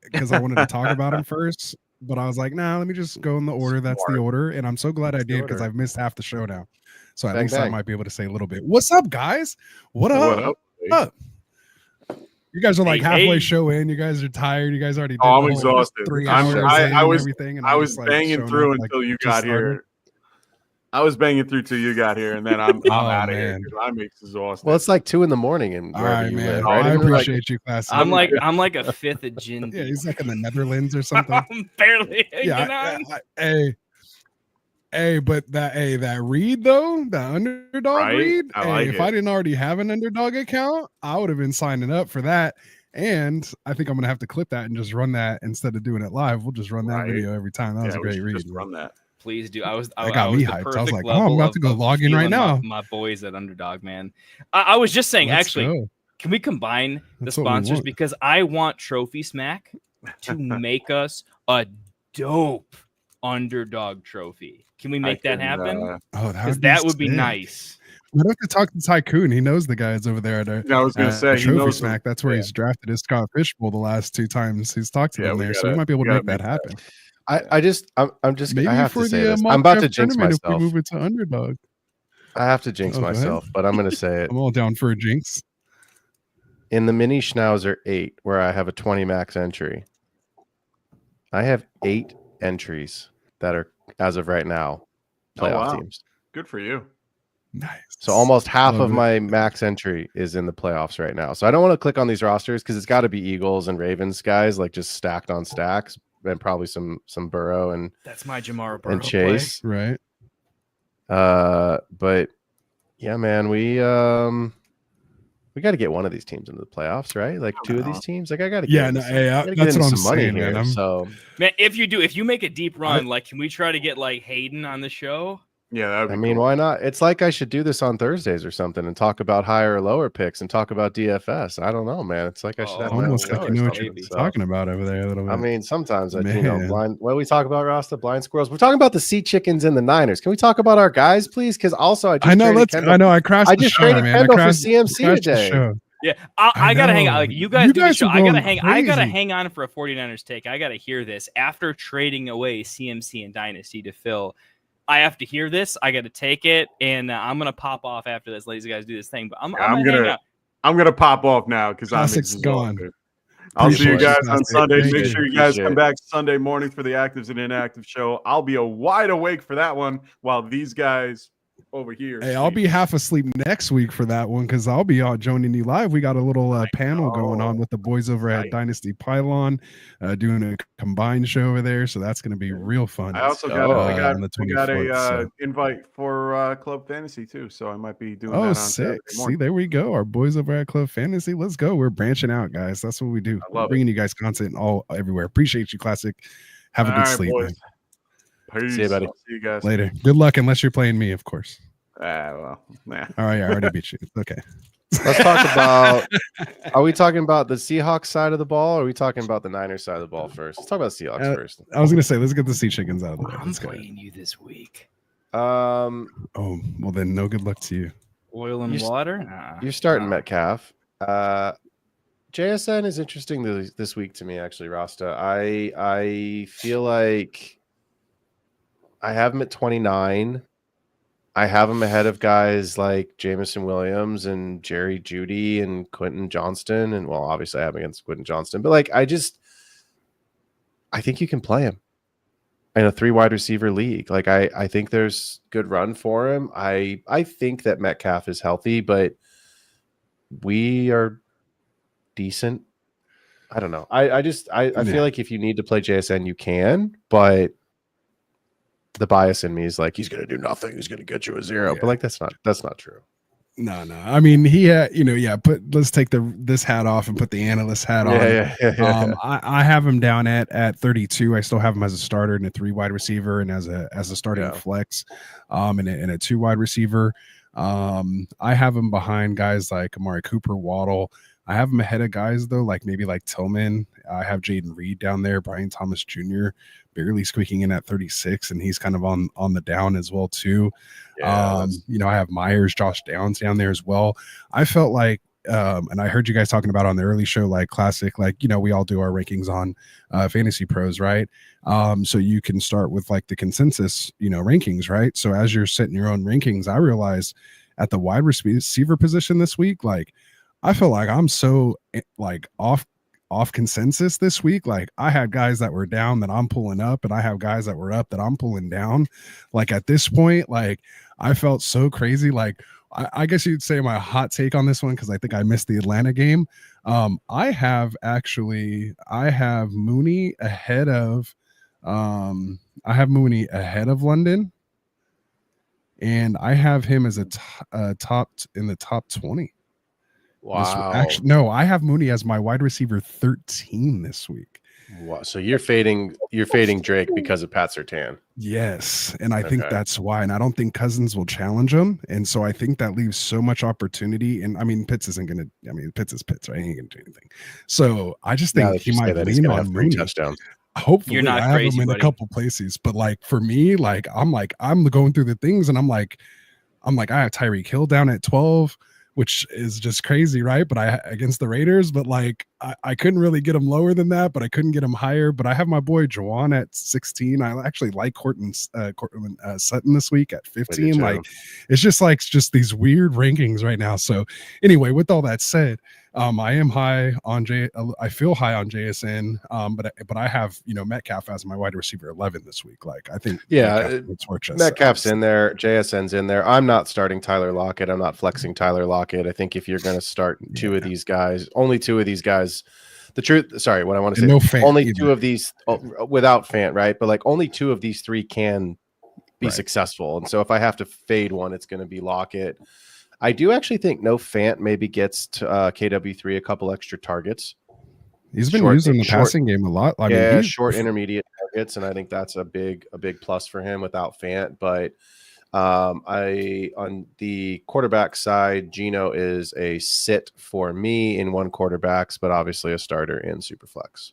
because I wanted to talk about them first. But I was like, nah, let me just go in the order. That's the order. And I'm so glad I did because I've missed half the show now. So at least I might be able to say a little bit. What's up, guys? What up? You guys are like halfway show in. You guys are tired. You guys already did I'm exhausted. 3 hours. I was everything. And I was like banging through until you got here. I was banging through till you got here, and then I'm out of here because I'm exhausted. Well, it's like 2 in the morning, and all right, man. Right? I appreciate you, class. I'm like a fifth of gin. Yeah, he's like in the Netherlands or something. I'm barely hanging on. But that read though, that Underdog read. If I didn't already have an Underdog account, I would have been signing up for that. And I think I'm gonna have to clip that and just run that instead of doing it live. We'll just run that video every time. That was a great read. Just run that. Please do. I got me hyped. I was like, oh, I'm about to go log in right now. My boys at Underdog, man. I was just saying, actually, can we combine the sponsors? Because I want Trophy Smack to make us a dope Underdog trophy. Can we make that happen? Because that would be nice. We'd have to talk to Tycoon. He knows the guys over there. I was going to say, Trophy Smack. That's where he's drafted his Scott Fishbowl the last 2 times he's talked to them there. So we might be able to make that happen. I'm just maybe I have for to say the this. I'm about to jinx if myself. we move it to Underdog. I have to jinx myself, but I'm going to say it. I'm all down for a jinx. In the mini Schnauzer 8, where I have a 20 max entry, I have 8 entries that are, as of right now, playoff teams. Good for you. Nice. So almost half of my max entry is in the playoffs right now. So I don't want to click on these rosters because it's got to be Eagles and Ravens guys, like just stacked on stacks. And probably some Burrow and that's my Jamar Burrow and Chase, play. Right? But yeah, man, we got to get one of these teams into the playoffs, right? Like 2 of these teams. Like I got to get that's what I'm saying, here. Man. So man, if you make a deep run, like can we try to get like Hayden on the show? Yeah, I mean, why not? It's like I should do this on Thursdays or something and talk about higher or lower picks and talk about DFS. I don't know, man. It's like I should have almost like you know what you're talking about over there a little bit. I mean, sometimes blind. What do we talk about, Rasta? Blind squirrels. We're talking about the Sea Chickens and the Niners. Can we talk about our guys, please? Because also I just traded Kendall for CMC today. Yeah, I gotta hang on. Like you guys do the show. I gotta hang on for a 49ers take. I gotta hear this after trading away CMC and Dynasty to Phil. I have to hear this. I got to take it, and I'm gonna pop off after this. Let these guys do this thing, but I'm gonna pop off now because I'm exhausted. I'll see you guys on Sunday. Make sure you guys come back Sunday morning for the Actives and Inactive show. I'll be wide awake for that one while these guys over here. Hey, I'll be half asleep next week for that one because I'll be joining you live. We got a little panel going on with the boys over at Dynasty Pylon, doing a combined show over there. So that's going to be real fun. I also got a invite for Club Fantasy too, so I might be doing that on sick. See, there we go. Our boys over at Club Fantasy. Let's go. We're branching out, guys. That's what we do. We're bringing you guys content everywhere. Appreciate you, Classic. Have a good sleep, man. Peace. See you, buddy. See you guys later. Good luck, unless you're playing me, of course. Well, nah. All right, I already beat you. Okay. Let's talk about. Are we talking about the Seahawks side of the ball, or are we talking about the Niners side of the ball first? Let's talk about Seahawks first. I was gonna say, let's get the sea chickens out of the way. I'm playing you this week. Oh, well then, no good luck to you. Oil and water. You're starting Metcalf. JSN is interesting this week to me, actually, Rasta. I feel like I have him at 29. I have him ahead of guys like Jamison Williams and Jerry Jeudy and Quentin Johnston. And well, obviously I have him against Quentin Johnston, but like I think you can play him in a 3 wide receiver league. Like I think there's good run for him. I think that Metcalf is healthy, but we are decent. I don't know. I feel like if you need to play JSN, you can, but the bias in me is like he's going to do nothing. He's going to get you a 0. Yeah. But like that's not true. No. I mean, he had, let's take this hat off and put the analyst hat on. Yeah. I have him down at 32. I still have him as a starter and a 3 wide receiver and as a starting flex, and a 2 wide receiver. I have him behind guys like Amari Cooper, Waddle. I have him ahead of guys though, like maybe like Tillman. I have Jaden Reed down there, Brian Thomas Jr. barely squeaking in at 36, and he's kind of on the down as well too. I have Myers, Josh Downs down there as well. I felt like, and I heard you guys talking about on the early show, like classic, like we all do our rankings on Fantasy Pros, right? So you can start with like the consensus, rankings, right? So as you're setting your own rankings, I realized at the wide receiver position this week, like I feel like I'm so like off consensus this week. Like I had guys that were down that I'm pulling up, and I have guys that were up that I'm pulling down. Like at this point, like I felt so crazy. Like I guess you'd say my hot take on this one, because I think I missed the Atlanta game. I have Mooney ahead of London, and I have him as a top in the top 20. Wow. Actually, no, I have Mooney as my wide receiver 13 this week. Wow. So you're fading Drake because of Pat Surtain. Yes. And I think that's why. And I don't think Cousins will challenge him. And so I think that leaves so much opportunity. And I mean, Pitts is Pitts, right? He ain't gonna do anything. So I just think he might lean on Mooney. Touchdowns. Hopefully you're not I have crazy, him in buddy. a couple places. But like for me, I'm going through the things, and I'm like, I have Tyreek Hill down at 12. Which is just crazy, right? But I against the Raiders, but like I couldn't really get him lower than that, but I couldn't get him higher. But I have my boy Juwan at 16. I actually like Cortland Sutton this week at 15. Like it's just these weird rankings right now. So anyway, with all that said, I am high on I feel high on JSN, but I have Metcalf as my wide receiver 11 this week. Like I think Metcalf's in there, JSN's in there. I'm not starting Tyler Lockett. I'm not flexing Tyler Lockett. I think if you're going to start two of these guys, only 2 of these guys. The truth, sorry, what I want to say, only either. 2 of these without Fant, right? But like only 2 of these 3 can be successful, and so if I have to fade one, it's going to be Lockett. I do actually think no Fant maybe gets to KW3 a couple extra targets. He's been used in the passing game a lot. I mean, short intermediate targets, and I think that's a big plus for him without Fant. But on the quarterback side, Geno is a sit for me in 1 quarterbacks, but obviously a starter in Superflex.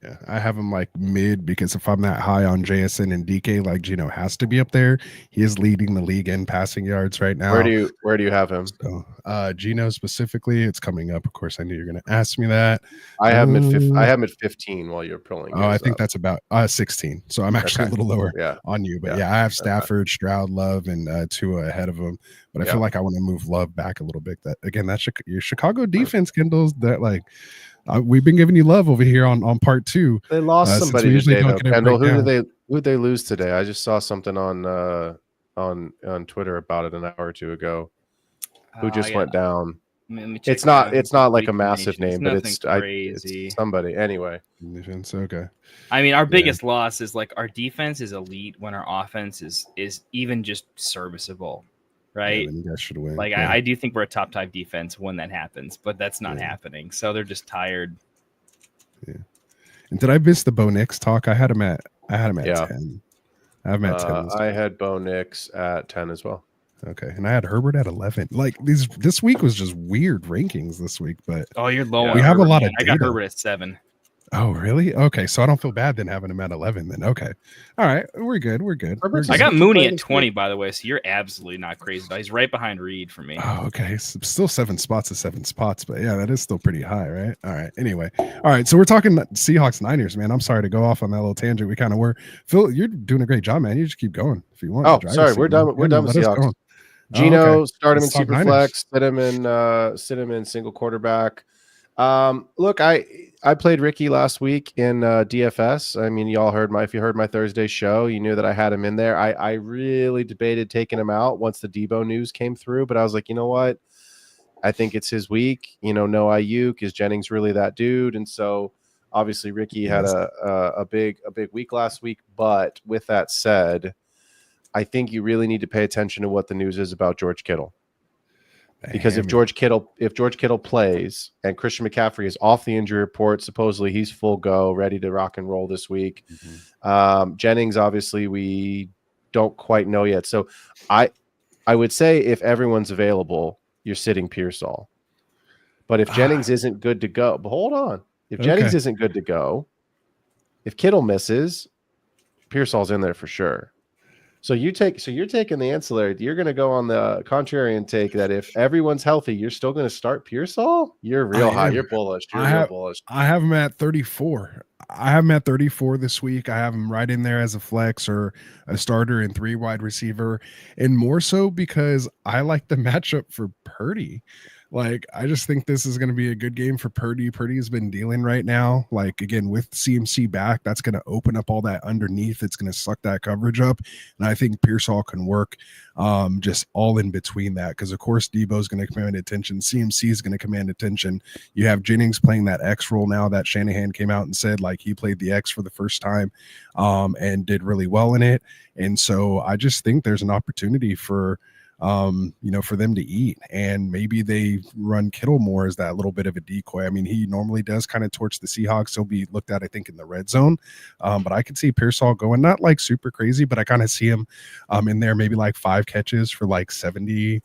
Yeah, I have him like mid, because if I'm that high on JSN and DK, like Geno has to be up there. He is leading the league in passing yards right now. Where do you have him? So, Geno specifically, it's coming up. Of course, I knew you're going to ask me that. I have him at 15 while you're pulling. I think that's about 16. So I'm actually a little lower on you. But I have Stafford, Stroud, Love, and Tua ahead of him. But I feel like I want to move Love back a little bit. That's your Chicago defense, Kendall's that like. We've been giving you love over here on part 2. They lost somebody today, though. Kendall, who did they lose today? I just saw something on Twitter about it an hour or 2 ago. Who just went down? It's not like a massive name, but it's somebody anyway. Defense, okay. I mean, our biggest loss is like our defense is elite when our offense is even just serviceable. Right, you guys should win. Like I do think we're a top 5 defense when that happens, but that's not happening. So they're just tired. Yeah. And did I miss the Bo Nix talk? I had him at 10. I have him at 10. I had Bo Nix at 10 as well. Okay. And I had Herbert at 11. Like this week was just weird rankings this week, but you're low. We on have Herbert, a lot man. of I got data. Herbert at 7. Oh, really? Okay. So I don't feel bad then having him at 11 then. Okay. All right. We're good. We're good. Herbert's I He's got a Mooney playing at 20, by the way. So you're absolutely not crazy. He's right behind Reed for me. Oh, okay. Still 7 spots to 7 spots, but yeah, that is still pretty high, right? All right. Anyway, all right. So we're talking Seahawks Niners, man. I'm sorry to go off on that little tangent. We kind of were. Phil, you're doing a great job, man. You just keep going if you want. Oh, sorry. We're done. We're done with Seahawks. Gino, start him in super flex. Sit him in single quarterback. Look, I played Ricky last week in DFS. I mean, y'all heard if you heard my Thursday show, you knew that I had him in there. I really debated taking him out once the Debo news came through, but I was like, you know what? I think it's his week. You know, no Ayuk. Is Jennings really that dude? And so obviously Ricky had a big week last week. But with that said, I think you really need to pay attention to what the news is about George Kittle. Because if George Kittle plays and Christian McCaffrey is off the injury report, supposedly he's full go, ready to rock and roll this week. Jennings, obviously, we don't quite know yet. So I would say if everyone's available, you're sitting Pearsall. But if Jennings isn't good to go, but hold on. If Jennings isn't good to go, if Kittle misses, Pearsall's in there for sure. So you're taking the ancillary. You're going to go on the contrarian take that if everyone's healthy, you're still going to start Pearsall. You're real high. You're bullish. You're bullish. I have him at 34. I have him at 34 this week. I have him right in there as a flex or a starter and 3 wide receiver, and more so because I like the matchup for Purdy. Like, I just think this is going to be a good game for Purdy. Purdy's been dealing right now. Like, again, with CMC back, that's going to open up all that underneath. It's going to suck that coverage up. And I think Pearsall can work just all in between that. Because, of course, Debo's going to command attention. CMC is going to command attention. You have Jennings playing that X role now that Shanahan came out and said, like, he played the X for the first time and did really well in it. And so I just think there's an opportunity for for them to eat, and maybe they run Kittle more as that little bit of a decoy. I mean, he normally does kind of torch the Seahawks. He'll be looked at, I think, in the red zone. But I could see Pearsall going, not like super crazy, but I kind of see him in there, maybe like 5 catches for like 70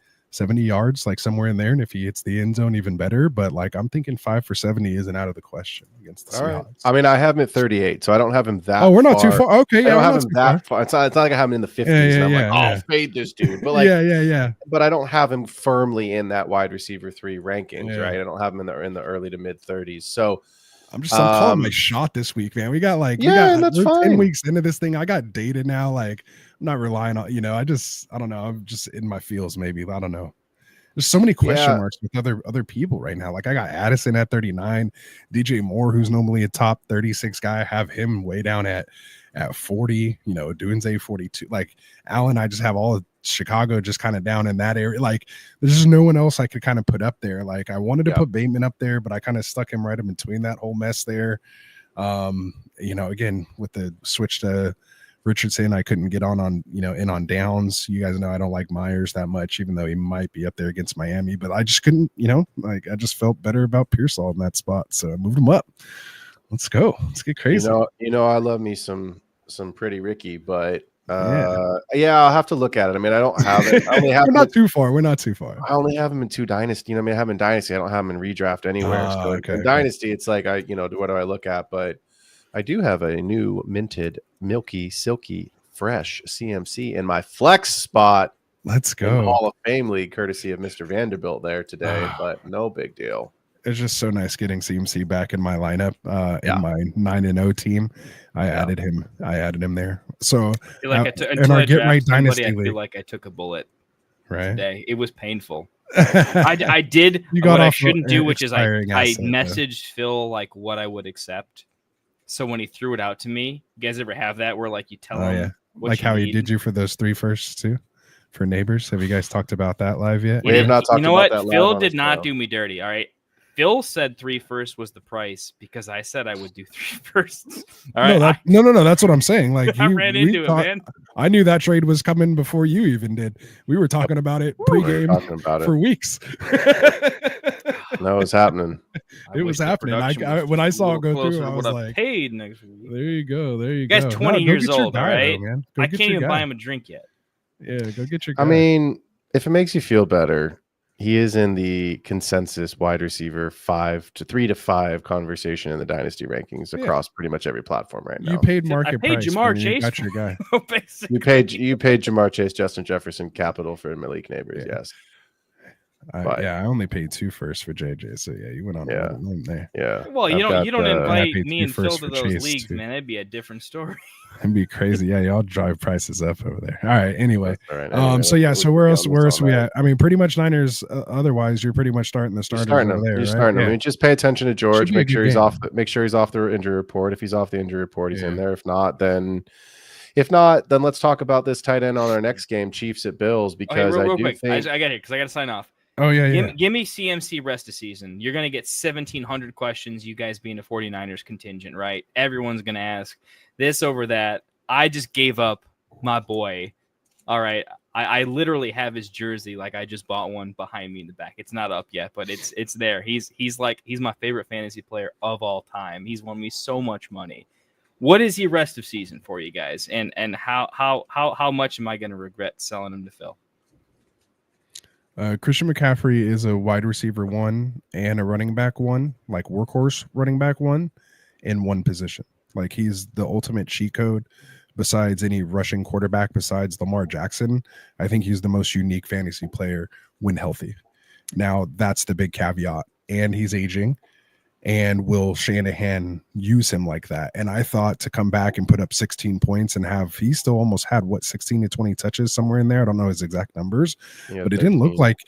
yards, like somewhere in there. And if he hits the end zone, even better. But like, I'm thinking 5 for 70 isn't out of the question against the Seahawks. Right. I mean, I have him at 38, so I don't have him that. Oh, we're not too far. Okay, I don't have him that far. It's not like I have him in the 50s. And I'm like, fade this dude. But like, yeah. But I don't have him firmly in that wide receiver 3 rankings, right? I don't have him in the early to mid 30s. So I'm calling my shot this week, man. We got like, that's fine. 10 weeks into this thing. I got data now. Like, I'm not relying on, I don't know. I'm just in my feels, maybe. I don't know. There's so many question marks with other people right now. Like, I got Addison at 39, DJ Moore, who's normally a top 36 guy. I have him way down at 40, Dunze 42. Like, Allen, I just have all of Chicago just kind of down in that area. Like, there's just no one else I could kind of put up there. Like, I wanted to put Bateman up there, but I kind of stuck him right in between that whole mess there. Again, with the switch to Richardson, I couldn't get in on downs. You guys know I don't like Myers that much, even though he might be up there against Miami, but I just couldn't, I just felt better about Pearsall in that spot. So I moved him up. Let's go. Let's get crazy. I love me some pretty Ricky, but I'll have to look at it. I mean, I don't have it. I only have We're not too far. I only have him in 2 Dynasty. I have him in Dynasty. I don't have him in redraft anywhere. So in Dynasty, it's like what do I look at? But I do have a new minted, milky, silky, fresh CMC in my flex spot. Let's go. Hall of Fame league, courtesy of Mr. Vanderbilt there today, but no big deal. It's just so nice getting CMC back in my lineup, in my 9-0 team. I added him there. So I feel like in our Get Right Dynasty I league, feel like I took a bullet right today. It was painful. I did what I shouldn't do, which is I messaged Phil like what I would accept. So when he threw it out to me, you guys ever have that where like you tell him what like how he did you for those 3 firsts too for Neighbors? Have you guys talked about that live yet? We have not talked about that. You know what? Phil did not do me dirty. All right. Phil said 3 firsts was the price because I said I would do 3 firsts. All right. No, that's what I'm saying. Like, I ran into it, man. I knew that trade was coming before you even did. We were talking about it pregame for weeks. No, it's happening. It was happening. When I saw it go through, I was like, paid next week. There you go. You guys 20 years old, all right? I can't even buy him a drink yet. Yeah, go get your guy. I mean, If it makes you feel better, he is in the consensus wide receiver 3 to 5 conversation in the dynasty rankings across pretty much every platform right now. You paid I market paid price. Jamar man. Chase. You got your guy. You paid Jamar Chase, Justin Jefferson capital for Malik Neighbors. Yeah. Yes. I only paid 2 first for JJ. So yeah, you went on a little limb there. Yeah. Well, you don't invite paid me you and Phil first to for those Chase, leagues, too. man. That'd be a different story. It'd be crazy. Yeah, y'all drive prices up over there. All right. Anyway. All right. Anyway, So where else we at? I mean, pretty much Niners. Otherwise, you're pretty much starting the starters over there. You're right? starting him. I mean, just pay attention to George. Should be a Make sure good he's game. off. Make sure he's off the injury report. If he's off the injury report, he's in there. If not, then let's talk about this tight end on our next game, Chiefs at Bills, because real I quick. think I got it because I got to sign off. Oh yeah. Give me CMC rest of season. You're gonna get 1,700 questions. You guys being a 49ers contingent, right? Everyone's gonna ask this over that. I just gave up my boy. All right. I literally have his jersey. Like I just bought one behind me in the back. It's not up yet, but it's there. He's my favorite fantasy player of all time. He's won me so much money. What is he rest of season for you guys? And how much am I gonna regret selling him to Phil? Christian McCaffrey is a wide receiver 1 and a running back 1, like workhorse running back 1 in one position. Like he's the ultimate cheat code besides any rushing quarterback besides Lamar Jackson. I think he's the most unique fantasy player when healthy. Now that's the big caveat. And he's aging. And will Shanahan use him like that? And I thought to come back and put up 16 points and he still almost had 16 to 20 touches somewhere in there. I don't know his exact numbers, but it didn't look like,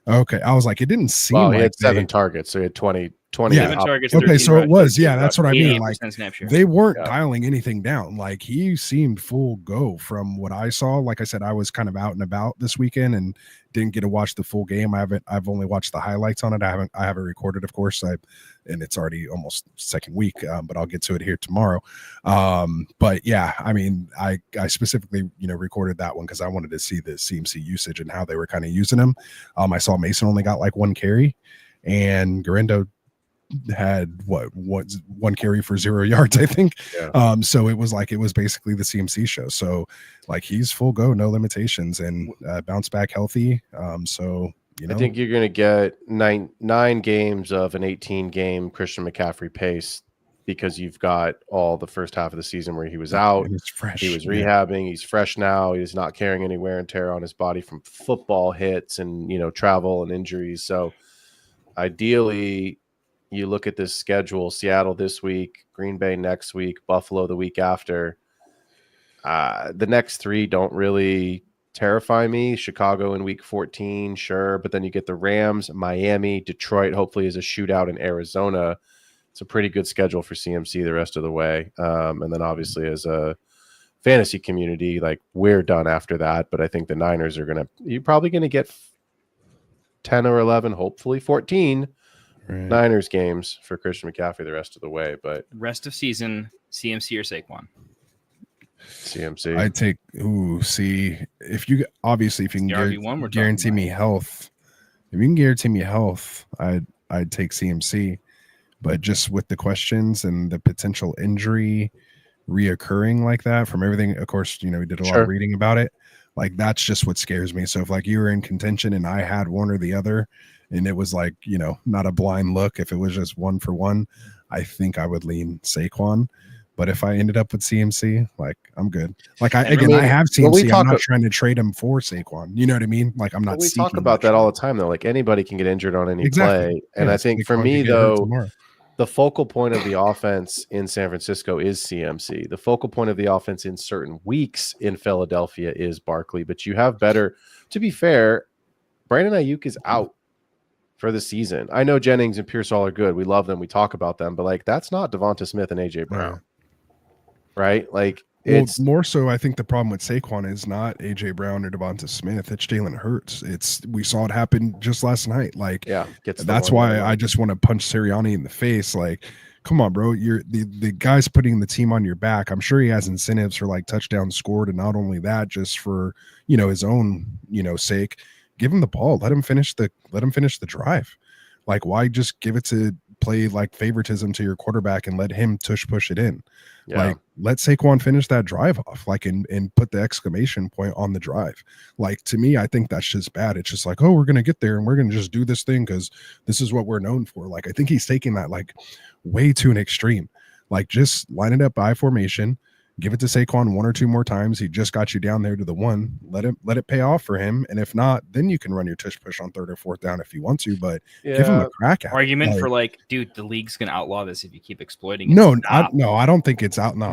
okay. I was like, it didn't seem like he had 7 targets. So he had 20 7 targets. Okay. So it was, that's what I mean. Like snapshot. They weren't dialing anything down. Like he seemed full go from what I saw. Like I said, I was kind of out and about this weekend and didn't get to watch the full game. I've only watched the highlights on it. I haven't recorded, of course. And it's already almost second week, but I'll get to it here tomorrow. But yeah, I mean, I specifically, recorded that one because I wanted to see the CMC usage and how they were kind of using him. I saw Mason only got like 1 carry and Garendo had 1 carry for 0 yards, I think. So it was basically the CMC show. So like he's full go, no limitations, and bounce back healthy. So I think you're going to get nine games of an 18-game Christian McCaffrey pace because you've got all the first half of the season where he was out. He's fresh. He was rehabbing. He's fresh now. He's not carrying any wear and tear on his body from football hits and travel and injuries. So ideally, you look at this schedule: Seattle this week, Green Bay next week, Buffalo the week after. The next 3 don't really terrify me. Chicago in week 14, sure, but then you get the Rams, Miami, Detroit, hopefully is a shootout in Arizona. It's a pretty good schedule for CMC the rest of the way. And then obviously as a fantasy community, like we're done after that, but I think the Niners you're probably going to get 10 or 11, hopefully 14 Niners games for Christian McCaffrey the rest of the way. But rest of season, CMC or Saquon? CMC. I take if you can guarantee me health. If you can guarantee me health, I'd take CMC. But just with the questions and the potential injury reoccurring like that from everything, of course, we did a lot of reading about it. Like that's just what scares me. So if like you were in contention and I had one or the other, and it was like, not a blind look, if it was just 1 for 1, I think I would lean Saquon. But if I ended up with CMC, like I'm good. Like I have CMC. I'm not trying to trade him for Saquon. You know what I mean? Like I'm not. We talk about that all the time, though. Like anybody can get injured on any play, and I think for me though, the focal point of the offense in San Francisco is CMC. The focal point of the offense in certain weeks in Philadelphia is Barkley. But you have better. To be fair, Brandon Ayuk is out for the season. I know Jennings and Pearsall are good. We love them. We talk about them, but like that's not Devonta Smith and AJ Brown. Right? Like it's more so. I think the problem with Saquon is not AJ Brown or Devonta Smith. It's Jalen Hurts. We saw it happen just last night. Like, that's why I just want to punch Sirianni in the face. Like, come on, bro. You're the guy's putting the team on your back. I'm sure he has incentives for like touchdowns scored, and not only that, just for his own sake. Give him the ball. Let him finish the drive. Like, why just give it to play like favoritism to your quarterback and let him push it in. Yeah. Like, let Saquon finish that drive off, like, and put the exclamation point on the drive. Like, to me, I think that's just bad. It's just like, oh, we're going to get there and we're going to just do this thing because this is what we're known for. Like, I think he's taking that like way to an extreme. Like, just line it up by formation, give it to Saquon 1 or 2 more times. He just got you down there to the 1. Let it pay off for him. And if not, then you can run your tush push on 3rd or 4th down if you want to, but give him a crack at argument it. for like, dude, the league's gonna outlaw this if you keep exploiting it. No, I don't think it's out. No,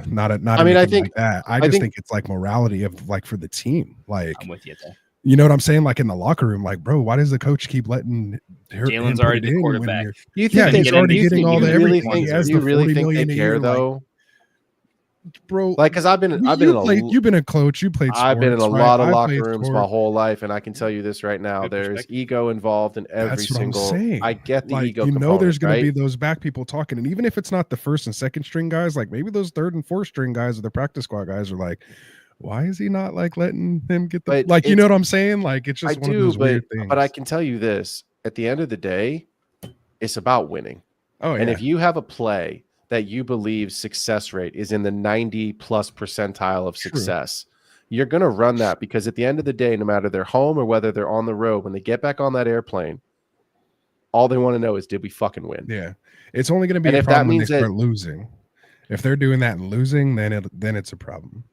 not I mean, I think like that. I just think it's like morality of like for the team. Like, I'm with you there. You know what I'm saying? Like in the locker room, like, bro, why does the coach keep letting Jalen's already the quarterback? You think he's already getting all the everything? You really think they care though? Bro, like, because you've been a coach, you played sports, I've been in a lot of locker rooms sports. my whole life, and I can tell you this right now, there's ego involved in every single. I get the ego, you know, there's going to be those back people talking, and even if it's not the 1st and 2nd string guys, like maybe those 3rd and 4th string guys or the practice squad guys are like, why is he not like letting him get the like, you know what I'm saying? Like, it's just one of those weird things. But I can tell you this, at the end of the day, it's about winning. Oh, and if you have a play that you believe success rate is in the 90+ percentile of success, you're going to run that, because at the end of the day, no matter they're home or whether they're on the road, when they get back on that airplane, all they want to know is, did we fucking win? Yeah. It's only going to be a problem when they start losing. If they're doing that and losing, then it's a problem.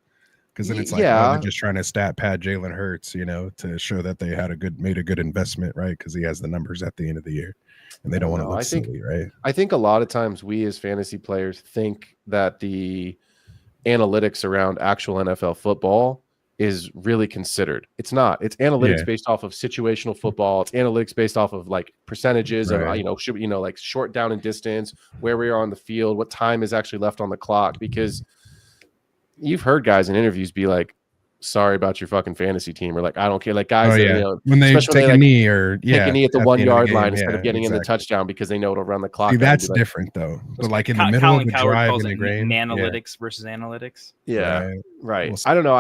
Because then it's like, oh, they're just trying to stat pad Jalen Hurts, you know, to show that they made a good investment, right? Because he has the numbers at the end of the year. And they don't want to look silly, right? I think a lot of times we as fantasy players think that the analytics around actual NFL football is really considered. It's not. It's analytics based off of situational football. It's analytics based off of like percentages of, like short down and distance, where we are on the field, what time is actually left on the clock. Because you've heard guys in interviews be like, sorry about your fucking fantasy team, or like, I don't care. Like guys, when they take a knee or take a knee at the 1 yard line instead of getting in the touchdown because they know it'll run the clock. See, that's different though. But like in the middle of the drive in the grain, analytics versus analytics. Yeah, right. I don't know.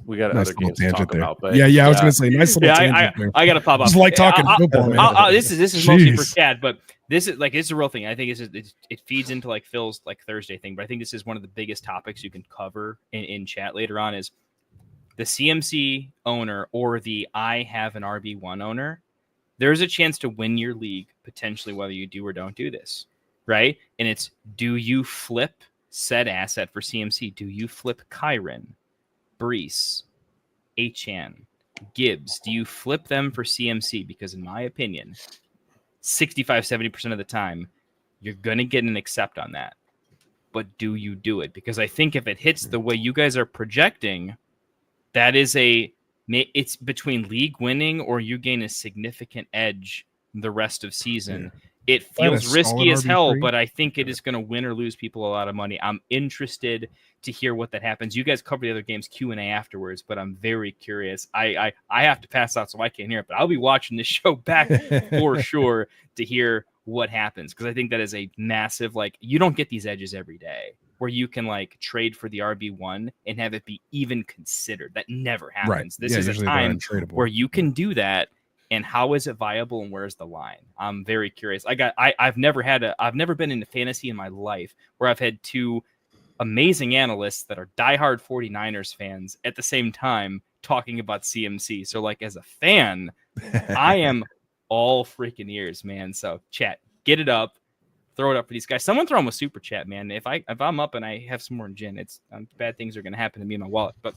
We got other games to talk about. But I was gonna say nice little tangent. I gotta pop up. Just like talking football, man. This is mostly for Chad, but this is a real thing. I think it feeds into like Phil's like Thursday thing, but I think this is one of the biggest topics you can cover in chat later on is the CMC owner or the I have an RB1 owner. There's a chance to win your league potentially whether you do or don't do this, right? And it's, do you flip said asset for CMC? Do you flip Kyron, Brees, Achane, Gibbs? Do you flip them for CMC? Because in my opinion, 65-70% of the time, you're going to get an accept on that. But do you do it? Because I think if it hits the way you guys are projecting, that is it's between league winning or you gain a significant edge the rest of season. Yeah. It feels risky as hell, but I think it is going to win or lose people a lot of money. I'm interested to hear what that happens. You guys cover the other games Q&A afterwards, but I'm very curious. I have to pass out so I can't hear it, but I'll be watching this show back for sure to hear what happens, because I think that is a massive, like, you don't get these edges every day where you can like trade for the RB1 and have it be even considered. That never happens. Right. This is a time where you can do that. And how is it viable and where's the line? I'm very curious. I've never been into fantasy in my life where I've had two amazing analysts that are diehard 49ers fans at the same time talking about CMC. So like as a fan, I am all freaking ears, man. So chat, get it up. Throw it up for these guys. Someone throw them a super chat, man. If I'm up and I have some more gin, it's bad things are going to happen to me in my wallet. But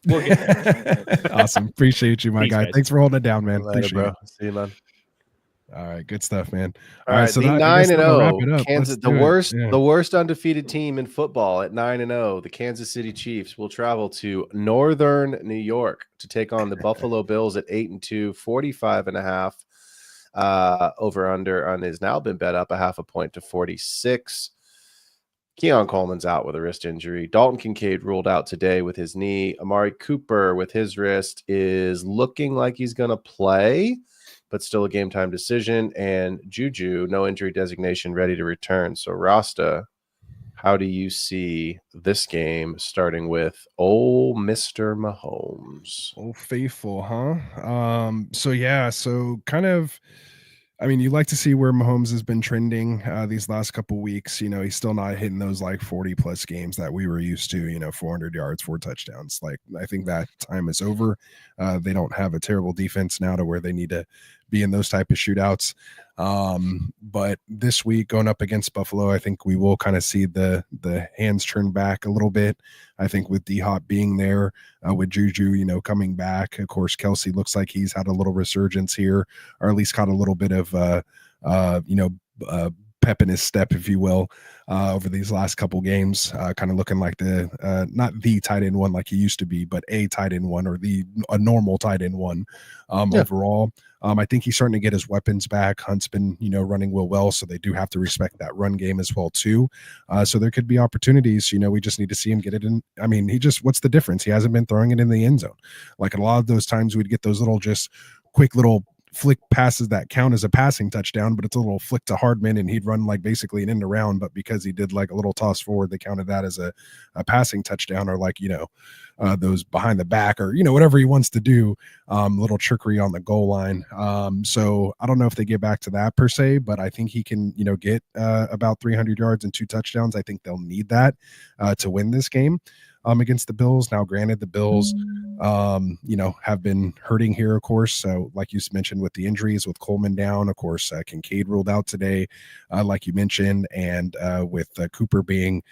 we'll get there. Awesome. Appreciate you, my guy. Thanks for holding it down, man. Later, Appreciate it. See you, man. All right, good stuff, man. All right, so the 9-0 Kansas, the worst undefeated team in football at 9-0. The Kansas City Chiefs will travel to Northern New York to take on the Buffalo Bills at 8-2, 45.5. Over under on has now been bet up 0.5 point to 46. Keon Coleman's out with a wrist injury. Dalton Kincaid ruled out today with his knee. Amari Cooper with his wrist is looking like he's going to play, but still a game time decision. And Juju, no injury designation, ready to return. So Rasta, how do you see this game starting with old Mr. Mahomes? Old faithful, huh? So kind of I mean, you like to see where Mahomes has been trending these last couple weeks. He's still not hitting those like 40 plus games that we were used to, 400 yards, 4 touchdowns. Like, I think that time is over. They don't have a terrible defense now to where they need to be in those type of shootouts. But this week going up against Buffalo, I think we will kind of see the hands turn back a little bit. I think with D-Hop being there, with Juju, coming back, of course, Kelsey looks like he's had a little resurgence here, or at least caught a little bit of, pep in his step, if you will, over these last couple games, kind of looking like not the tight end one like he used to be, but a tight end one, or a normal tight end one overall. I think he's starting to get his weapons back. Hunt's been, running well, so they do have to respect that run game as well too. So there could be opportunities. We just need to see him get it in. I mean, what's the difference? He hasn't been throwing it in the end zone. Like, a lot of those times we'd get those little just quick little flick passes that count as a passing touchdown, but it's a little flick to Hardman and he'd run like basically an end around, but because he did like a little toss forward, they counted that as a passing touchdown, or like, those behind the back, or, whatever he wants to do, little trickery on the goal line. So I don't know if they get back to that per se, but I think he can, get about 300 yards and 2 touchdowns. I think they'll need that to win this game against the Bills. Now, granted, the Bills, have been hurting here, of course. So like you mentioned with the injuries, with Coleman down, of course, Kincaid ruled out today, like you mentioned, and with Cooper being,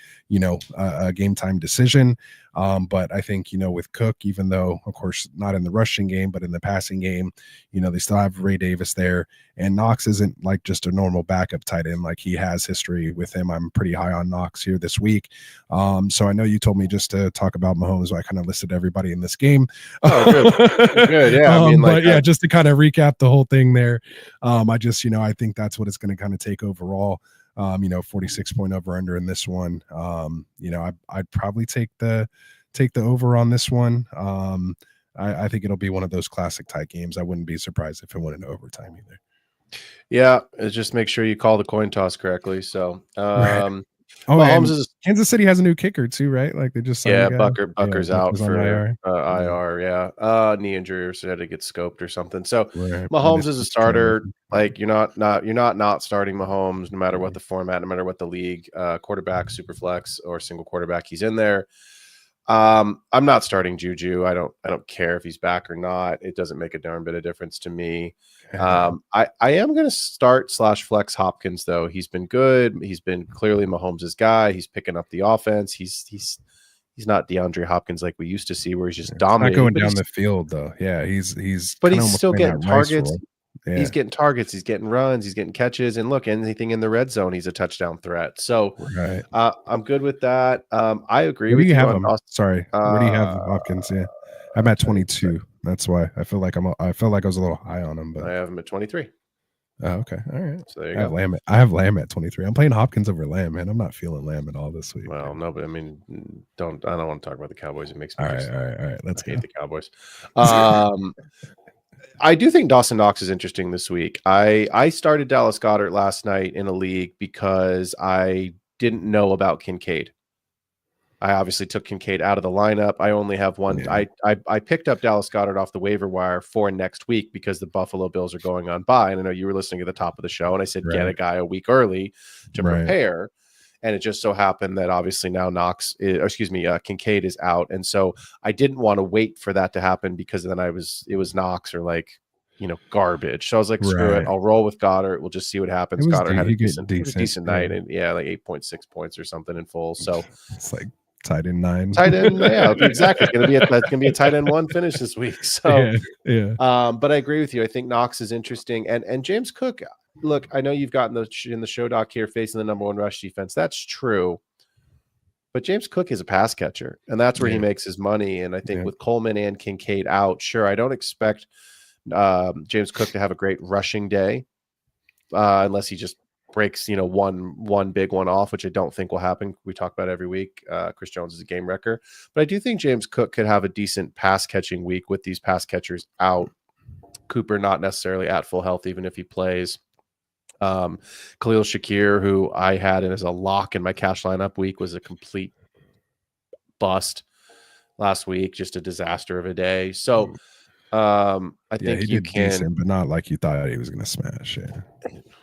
a game time decision. But I think, with Cook, even though, of course, not in the rushing game, but in the passing game, they still have Ray Davis there. And Knox isn't like just a normal backup tight end. Like, he has history with him. I'm pretty high on Knox here this week. So I know you told me just to talk about Mahomes, so I kind of listed everybody in this game. Oh, good. Good. Yeah. I mean, but yeah, just to kind of recap the whole thing there. I just, I think that's what it's going to kind of take overall. 46 point over under in this one. I'd probably take the over on this one. I think it'll be one of those classic tight games. I wouldn't be surprised if it went into overtime either. Yeah, just make sure you call the coin toss correctly. So, Right. Mahomes Kansas City has a new kicker too, right? Like, they just Bucker's out for IR. Yeah, knee injury, or so had to get scoped or something. So Mahomes is a starter. Like, you're not starting Mahomes, no matter what the format, no matter what the league, quarterback, super flex, or single quarterback, he's in there. I'm not starting Juju. I don't care if he's back or not. It doesn't make a darn bit of difference to me. I am going to start / flex Hopkins, though. He's been good. He's been clearly Mahomes' guy. He's picking up the offense. He's not DeAndre Hopkins like we used to see, where he's just dominating. Not going down the field, though. Yeah, he's but he's still getting targets. Yeah. He's getting targets. He's getting runs. He's getting catches. And look, anything in the red zone, he's a touchdown threat. So I'm good with that. I agree with you. Where do you have Hopkins? Yeah, I'm at 22. That's why I feel like I was a little high on him, but I have him at 23. Oh, okay. All right. So there you go. I have Lamb at 23. I'm playing Hopkins over Lamb, man. I'm not feeling Lamb at all this week. Well, no, but I mean, I don't want to talk about the Cowboys. It makes me all right. Let's hate the Cowboys. I do think Dawson Knox is interesting this week. I started Dallas Goedert last night in a league because I didn't know about Kincaid. I obviously took Kincaid out of the lineup. I only have one. Yeah. I picked up Dallas Goedert off the waiver wire for next week because the Buffalo Bills are going on bye. And I know you were listening at the top of the show, and I said, get a guy a week early to prepare. And it just so happened that obviously now Kincaid is out. And so I didn't want to wait for that to happen, because then it was Knox or garbage. So I was like, screw it. I'll roll with Goddard. We'll just see what happens. Goddard had a decent night, and like 8.6 points or something in full. So it's like tight end 9. Tight end, yeah, exactly. It's gonna be a tight end 1 finish this week. So but I agree with you. I think Knox is interesting. And James Cook, look, I know you've gotten in the show doc here facing the number 1 rush defense. That's true. But James Cook is a pass catcher, and that's where he makes his money. And I think with Coleman and Kincaid out, sure, I don't expect James Cook to have a great rushing day unless he just breaks, one big one off, which I don't think will happen. We talk about every week. Chris Jones is a game wrecker, but I do think James Cook could have a decent pass catching week with these pass catchers out. Cooper not necessarily at full health, even if he plays. Khalil Shakir, who I had as a lock in my cash lineup week, was a complete bust last week, just a disaster of a day. So I think he you did can. decent, but not like you thought he was going to smash. Yeah.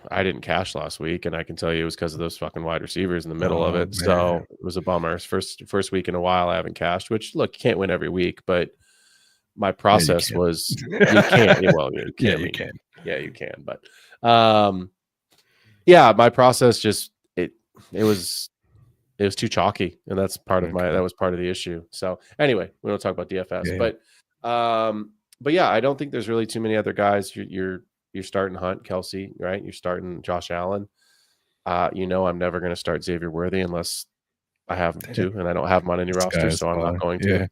I didn't cash last week, and I can tell you it was because of those fucking wide receivers in the middle of it. Man. So it was a bummer. First week in a while I haven't cashed, which look, you can't win every week, but my process was you can't. Well, you can. You can. Yeah, you can. But yeah, my process just it was too chalky, and that's part of that was part of the issue. So anyway, we don't talk about DFS, but yeah, I don't think there's really too many other guys. You're starting Hunt, Kelsey, right? You're starting Josh Allen. I'm never going to start Xavier Worthy unless I have to, and I don't have him on any roster, so I'm not going to.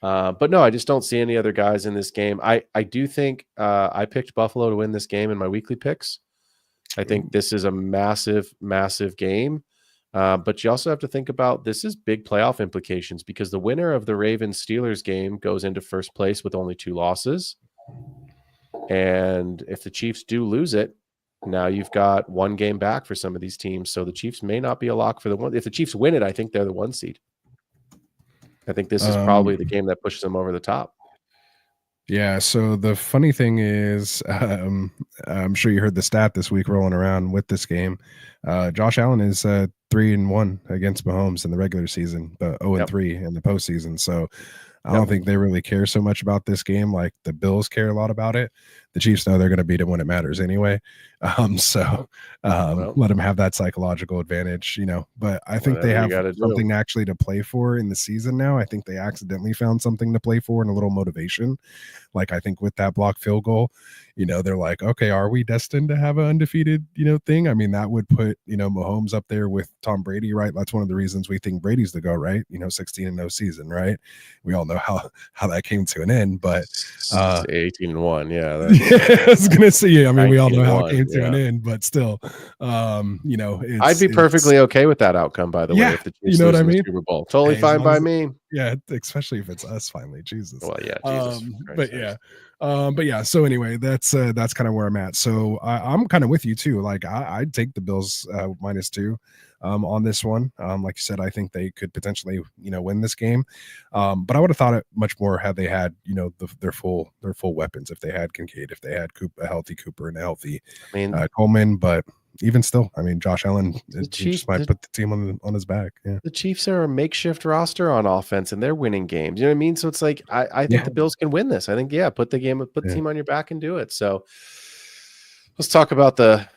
But no, I just don't see any other guys in this game. I do think I picked Buffalo to win this game in my weekly picks. I think this is a massive, massive game. But you also have to think about this is big playoff implications because the winner of the Ravens-Steelers game goes into first place with only 2 losses. And if the Chiefs do lose it, now you've got 1 game back for some of these teams. So the Chiefs may not be a lock for the one. If the Chiefs win it, I think they're the 1 seed. I think this is probably the game that pushes them over the top. Yeah. So the funny thing is, I'm sure you heard the stat this week rolling around with this game. Josh Allen is 3-1 against Mahomes in the regular season, but 0-3 in the postseason. So I don't think they really care so much about this game. Like the Bills care a lot about it. The Chiefs know they're going to beat it when it matters anyway. Let them have that psychological advantage, but I think they have something actually to play for in the season now. I think they accidentally found something to play for and a little motivation. Like I think with that block field goal, they're like, okay, are we destined to have an undefeated, thing? I mean, that would put, Mahomes up there with Tom Brady, right? That's one of the reasons we think Brady's the go, right? 16-0 season, right? We all know how that came to an end, but 18-1, yeah. I was gonna say, I mean, we all know how it came to an end, but still, I'd be perfectly okay with that outcome, by the way, if the Chiefs lose in the Super Bowl. Totally fine by me. Yeah, especially if it's us finally, Jesus. Well, yeah, Jesus. But yeah. So anyway, that's kind of where I'm at. So I'm kind of with you too. Like I'd take the Bills -2 on this one. Like you said, I think they could potentially win this game. But I would have thought it much more had they had their full weapons. If they had Kincaid, if they had a healthy Cooper and a healthy Coleman, but. Even still, I mean, Josh Allen just might put the team on his back. Yeah. The Chiefs are a makeshift roster on offense, and they're winning games. You know what I mean? So it's like I think the Bills can win this. I think put the team on your back and do it. So let's talk about the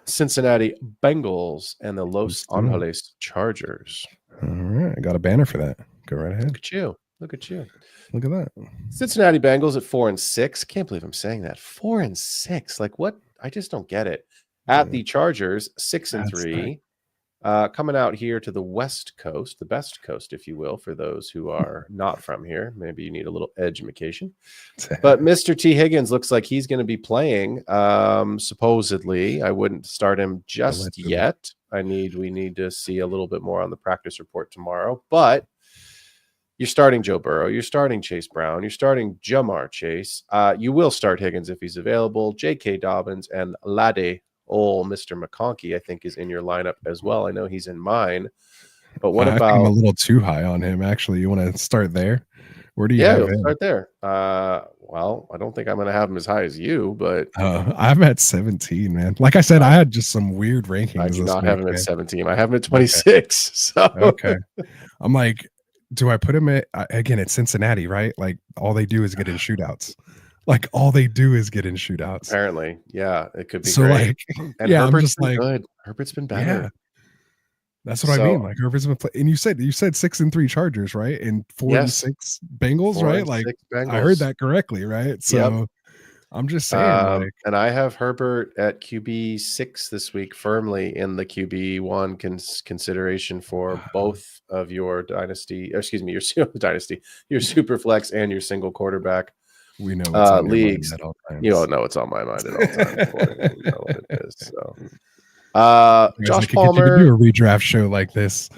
Cincinnati Bengals and the Los Angeles Chargers. All right, I got a banner for that. Go right ahead. Look at you. Look at that. Cincinnati Bengals at 4-6. Can't believe I'm saying that. 4-6. Like what? I just don't get it. At the Chargers, 6-3, coming out here to the West Coast, the best coast, if you will, for those who are not from here. Maybe you need a little education. But Mr. T. Higgins looks like he's going to be playing. Supposedly, I wouldn't start him just yet. We need to see a little bit more on the practice report tomorrow. But you're starting Joe Burrow. You're starting Chase Brown. You're starting Jamar Chase. You will start Higgins if he's available. J.K. Dobbins and Lade. Mr. McConkey, I think, is in your lineup as well. I know he's in mine. But what about... I'm a little too high on him, actually. You want to start there? Where do you have him? Start there. Well, I don't think I'm going to have him as high as you, but... I'm at 17, man. Like I said, I had just some weird rankings. I do not have him at 17. I have him at 26. Okay. I'm like, do I put him at... Again, it's Cincinnati, right? Like, all they do is get in shootouts. Apparently, yeah, it could be so great. And Herbert's I'm just good. Herbert's been better. Yeah. That's what I mean. Like Herbert's been playing, and you said 6-3 Chargers, right? And 4-6 Bengals, right? Like Bengals. I heard that correctly, right? So I'm just saying. And I have Herbert at QB 6 this week, firmly in the QB 1 consideration for both of your dynasty. Excuse me, your dynasty, your super flex, and your single quarterback. We know it's on leagues. at all times. You don't know it's on my mind at all times. You know what it is. So, Josh Palmer, do a redraft show like this.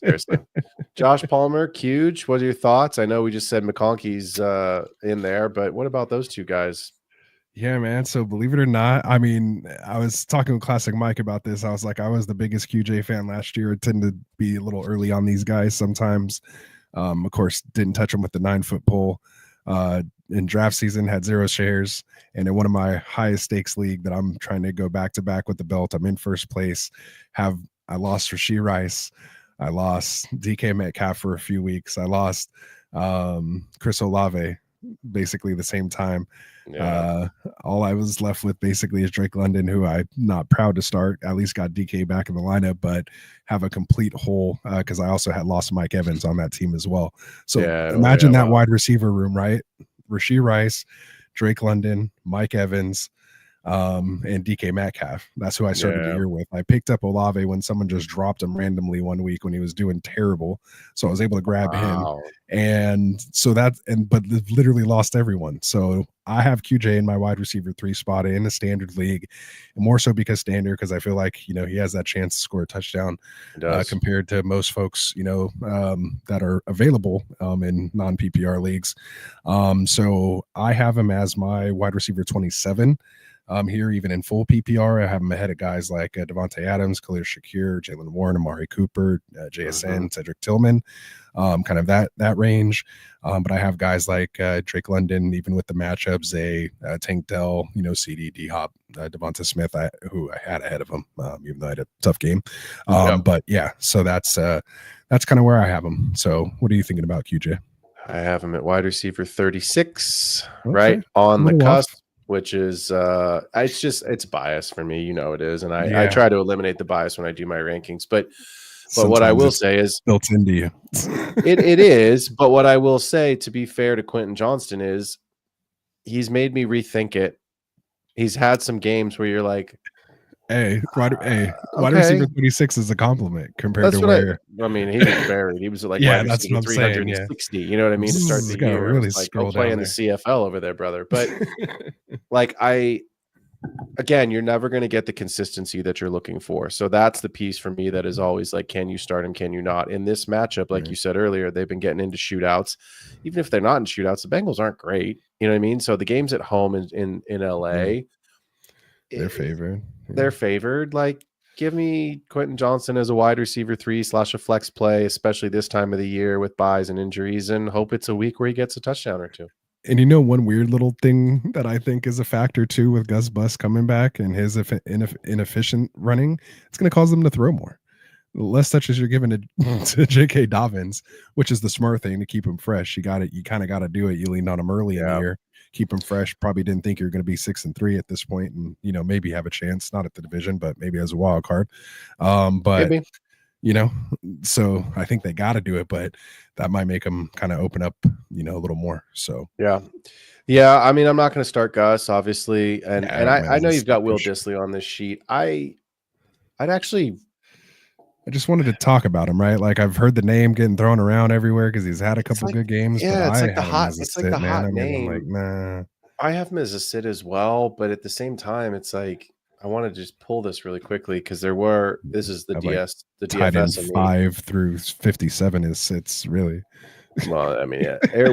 Seriously, Josh Palmer, huge. What are your thoughts? I know we just said McConkey's in there, but what about those two guys? Yeah, man. So believe it or not, I mean, I was talking with Classic Mike about this. I was like, I was the biggest QJ fan last year. I tend to be a little early on these guys sometimes. Of course, didn't touch them with the 9-foot pole. in draft season had 0 shares, and in one of my highest stakes league that I'm trying to go back to back with the belt, I'm in first place. I lost Rashee Rice, I lost DK Metcalf for a few weeks, I lost Chris Olave basically the same time. All I was left with basically is Drake London, who I'm not proud to start. At least got DK back in the lineup, but have a complete hole because I also had lost Mike Evans on that team as well. So imagine that wide receiver room, right? Rashee Rice, Drake London, Mike Evans, and DK Metcalf. That's who I started the year with. I picked up Olave when someone just dropped him randomly one week when he was doing terrible, so I was able to grab him. And so but literally lost everyone. So I have QJ in my wide receiver 3 spot in the standard league, and more so because I feel like he has that chance to score a touchdown compared to most folks that are available in non PPR leagues. So I have him as my wide receiver 27. Here, even in full PPR, I have him ahead of guys like Devontae Adams, Khalil Shakir, Jalen Warren, Amari Cooper, JSN, Cedric Tillman, kind of that range. But I have guys like Drake London, even with the matchups, Tank Dell, CD, D-Hop, Devonta Smith, who I had ahead of him, even though I had a tough game. But yeah, so that's kind of where I have him. So what are you thinking about, QJ? I have him at wide receiver 36, right on the cusp. Which is it's bias for me, it is, and I try to eliminate the bias when I do my rankings. But what I will say is built into you. it is. But what I will say, to be fair to Quentin Johnston, is he's made me rethink it. He's had some games where you're like, wide receiver 36 is a compliment compared to where he was buried. He was like wide receiver 360. You know what I mean? To start the year, really go play in the CFL over there, brother. But you're never going to get the consistency that you're looking for. So that's the piece for me that is always like, can you start him? Can you not? In this matchup, like you said earlier, they've been getting into shootouts. Even if they're not in shootouts, the Bengals aren't great. You know what I mean? So the games at home in LA, they're favored. They're favored. Like, give me Quentin Johnston as a wide receiver 3 / a flex play, especially this time of the year with buys and injuries, and hope it's a week where he gets a touchdown or 2. And one weird little thing that I think is a factor too with Gus Bus coming back and his inefficient running, it's going to cause them to throw more. Less touches you're giving to J.K. Dobbins, which is the smart thing to keep him fresh. You kind of got to do it. You leaned on him early in the year, keep him fresh. Probably didn't think you're going to be 6-3 at this point, and maybe have a chance, not at the division, but maybe as a wild card. But maybe. So I think they got to do it, but that might make them kind of open up, a little more. So yeah. I mean, I'm not going to start Gus, obviously, and I know you've got Will Dissly on this sheet. I just wanted to talk about him, right? Like, I've heard the name getting thrown around everywhere because he's had a couple good games. Yeah, but it's like the hot name. I'm like, nah. I have him as a sit as well, but at the same time, it's like I want to just pull this really quickly because this is the DFS 5 through 57 is sits really. Well, I mean,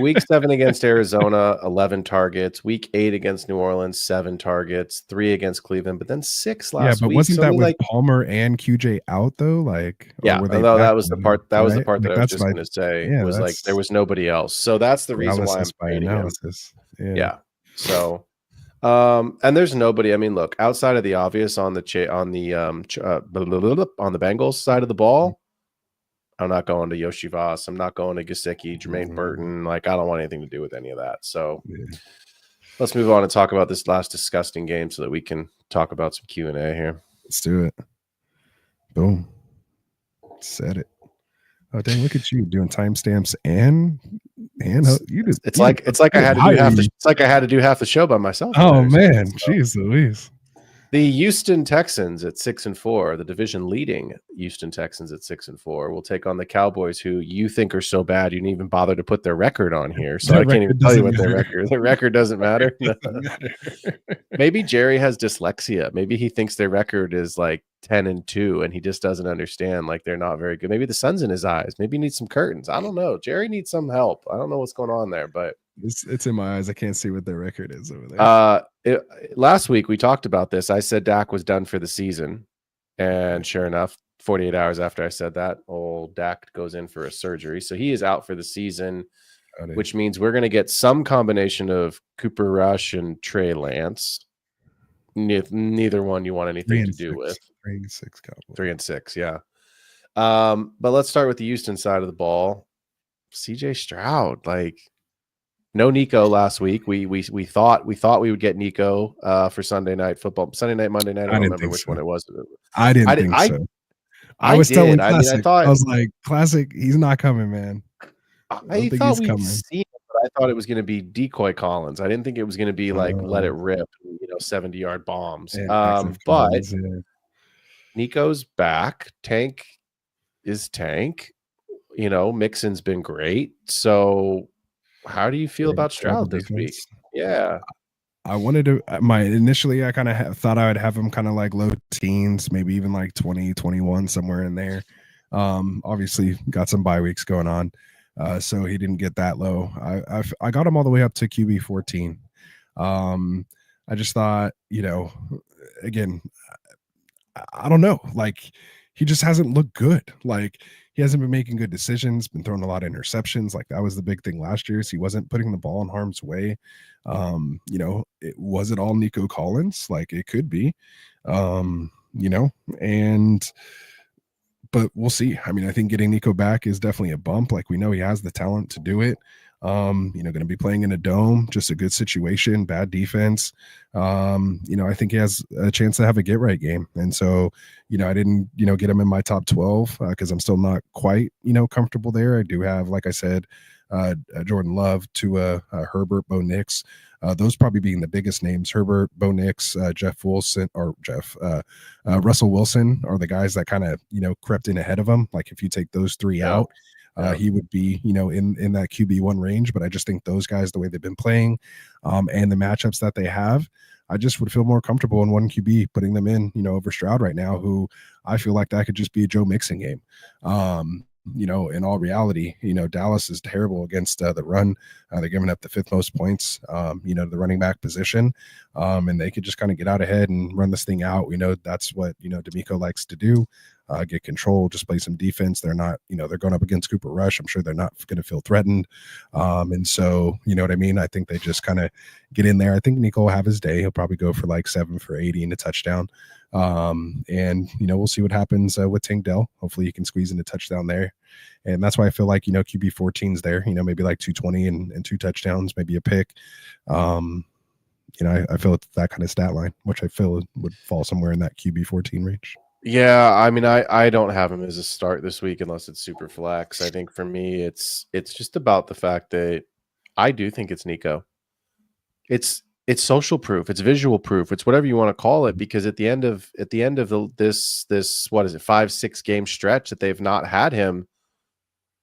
week 7 against Arizona, 11 targets. Week 8 against New Orleans, 7 targets. 3 against Cleveland, but then 6 last week. Yeah, but wasn't that with Palmer and QJ out though? Like, that was the part. That was the part that I was just going to say. Was like there was nobody else. So that's the reason why I'm playing analysis. Yeah. So, and there's nobody. I mean, look, outside of the obvious on the Bengals side of the ball. I'm not going to Yoshi Voss. I'm not going to Gesicki, Jermaine Burton. Like, I don't want anything to do with any of that. So let's move on and talk about this last disgusting game so that we can talk about some Q&A here. Let's do it. Boom. Said it. Oh, dang, look at you doing timestamps and you did. It's like I had to do half the show by myself. Oh man, jeez Louise. The Houston Texans at 6-4, the division leading Houston Texans at 6-4, will take on the Cowboys, who you think are so bad you didn't even bother to put their record on here. So I can't even tell you what their record. Their record doesn't matter. Maybe Jerry has dyslexia. Maybe he thinks their record is like 10-2, and he just doesn't understand. Like, they're not very good. Maybe the sun's in his eyes. Maybe he needs some curtains. I don't know. Jerry needs some help. I don't know what's going on there, but it's in my eyes. I can't see what their record is over there. Last week we talked about this. I said Dak was done for the season, and sure enough, 48 hours after I said that, old Dak goes in for a surgery, so he is out for the season. which means we're going to get some combination of Cooper Rush and Trey Lance. Neither one you want anything to do with. 3-6 Cowboys. 3-6, yeah. But let's start with the Houston side of the ball. CJ Stroud, like no Nico last week. We thought we would get Nico for Sunday night football. Sunday night, Monday night. I don't remember which one it was. I didn't think so. I was telling Classic. I was like, Classic, he's not coming, man. I thought we'd seen it, but I thought it was going to be decoy Collins. I didn't think it was going to be like let it rip, 70-yard bombs. But Nico's back. Tank is Tank. Mixon's been great. So how do you feel about Stroud this week? Yeah. I wanted to initially I kind of thought I would have him kind of like low teens, maybe even like 20, 21, somewhere in there. Obviously got some bye weeks going on. So he didn't get that low. I got him all the way up to QB 14. I just thought, again, I don't know. Like he just hasn't looked good. Like he hasn't been making good decisions, been throwing a lot of interceptions. Like that was the big thing last year. So he wasn't putting the ball in harm's way. Was it all Nico Collins? Like it could be, but we'll see. I mean, I think getting Nico back is definitely a bump. Like we know he has the talent to do it. Going to be playing in a dome, just a good situation, bad defense. I think he has a chance to have a get right game. And so, I didn't, get him in my top 12 because I'm still not quite, comfortable there. I do have, like I said, Jordan Love to Herbert, Bo Nix. Those probably being the biggest names. Herbert, Bo Nix, Russell Wilson are the guys that kind of, crept in ahead of him. Like if you take those three out, he would be, in that QB1 range. But I just think those guys, the way they've been playing and the matchups that they have, I just would feel more comfortable in one QB putting them in, over Stroud right now, who I feel like that could just be a Joe Mixon game. In all reality, Dallas is terrible against the run. They're giving up the 5th most points, to the running back position. And they could just kind of get out ahead and run this thing out. We know that's what, D'Amico likes to do. Get control, just play some defense. They're not, they're going up against Cooper Rush. I'm sure they're not going to feel threatened. And so, you know what I mean? I think they just kind of get in there. I think Nico will have his day. He'll probably go for like 7 for 80 and a touchdown. We'll see what happens with Tank Dell. Hopefully he can squeeze in a touchdown there. And that's why I feel like, QB 14's there, maybe like 220 and 2 touchdowns, maybe a pick. I feel it's that kind of stat line, which I feel would fall somewhere in that QB 14 range. Yeah, I mean, I don't have him as a start this week unless it's super flex. I think for me, it's just about the fact that I do think it's Nico. It's social proof, it's visual proof, it's whatever you want to call it. Because at the end of this what is it, 5-6 game stretch that they've not had him,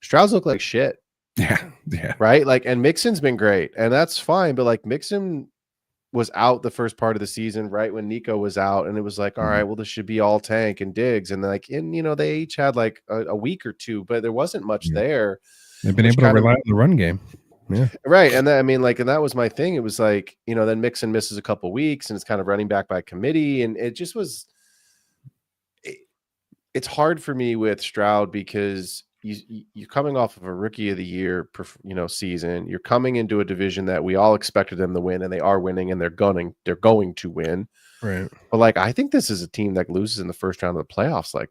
Stroud's look like shit. Yeah, right. Like, and Mixon's been great, and that's fine. But like Mixon was out the first part of the season, right when Nico was out, and it was like, all right, well, this should be all Tank and Diggs, and they each had like a week or two, but there wasn't much there. They've been able to rely on the run game, right. And then, and that was my thing. It was like, then Mixon misses a couple weeks, and it's kind of running back by committee, and it just was. It's hard for me with Stroud because you're coming off of a rookie of the year, season. You're coming into a division that we all expected them to win, and they are winning, and they're going to win. Right. But like, I think this is a team that loses in the first round of the playoffs, like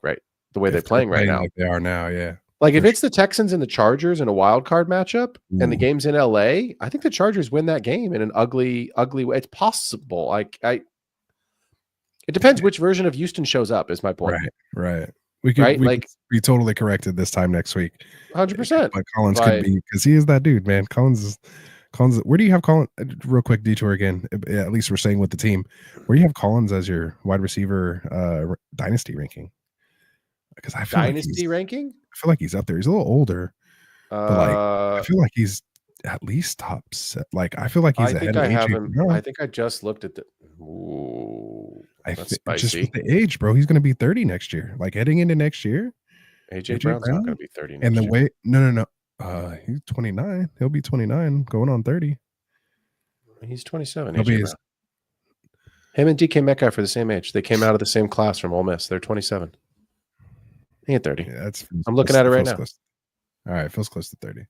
the way they're playing right now. Like they are now, yeah. Like if it's the Texans and the Chargers in a wild card matchup, and the game's in LA, I think the Chargers win that game in an ugly way. It's possible. It depends which version of Houston shows up. Is my point. Right. We could be totally corrected this time next week. 100%. But Collins could be, because he is that dude, man. Collins. Where do you have Collins? Real quick detour again. At least we're staying with the team. Where do you have Collins as your wide receiver dynasty ranking? Because I feel dynasty ranking. I feel like he's up there. He's a little older, but I feel like he's at least top set. Like I feel like he's ahead of AJ. I think I just looked at the. Ooh, that's spicy. Just with the age, bro. He's going to be 30 next year. Like heading into next year, AJ Brown's not going to be 30 next and the year. way no. He's 29. He'll be 29, going on 30. He's 27. Him and DK Metcalf are the same age. They came out of the same class from Ole Miss. They're 27. He ain't 30. Yeah, I'm looking at it right now. All right, feels close to 30.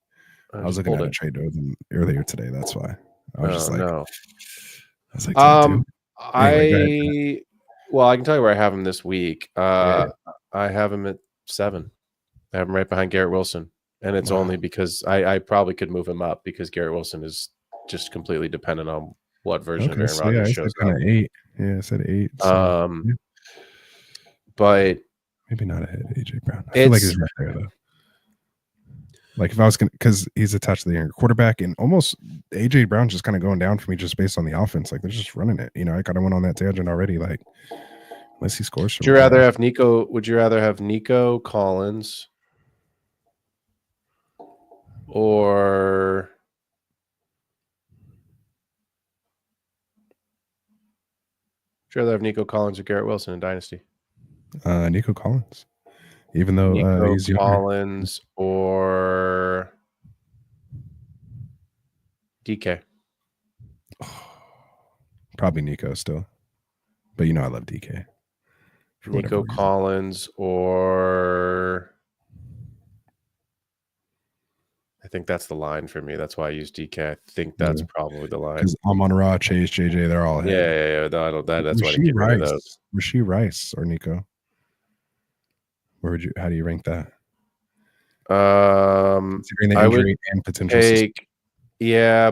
I was looking at a trade with him earlier today. That's why I was just like, no. I was like, anyway, I can tell you where I have him this week. Yeah. I have him at 7. I have him right behind Garrett Wilson, and it's only because I probably could move him up because Garrett Wilson is just completely dependent on what version of Aaron Rodgers shows up. Kind of 8. Yeah, I said 8. So, but maybe not ahead of AJ Brown. I feel like he's right there though. Like if I was because he's attached to the younger quarterback, and almost AJ Brown's just kind of going down for me just based on the offense. Like they're just running it. I kind of went on that tangent already. Like unless he scores. Would you rather have Nico? Would you rather have Nico Collins or would you rather have Nico Collins or Garrett Wilson in Dynasty? Nico Collins. Even though he's Collins or DK. Probably Nico still. But I love DK. Nico Collins or I think that's the line for me. That's why I use DK. I think that's probably the line. Because Amon-Ra, Chase, JJ, they're all ahead. Yeah. That's why I didn't get rid of those. Rasheed Rice or Nico? How do you rank that? Considering the injury and potential.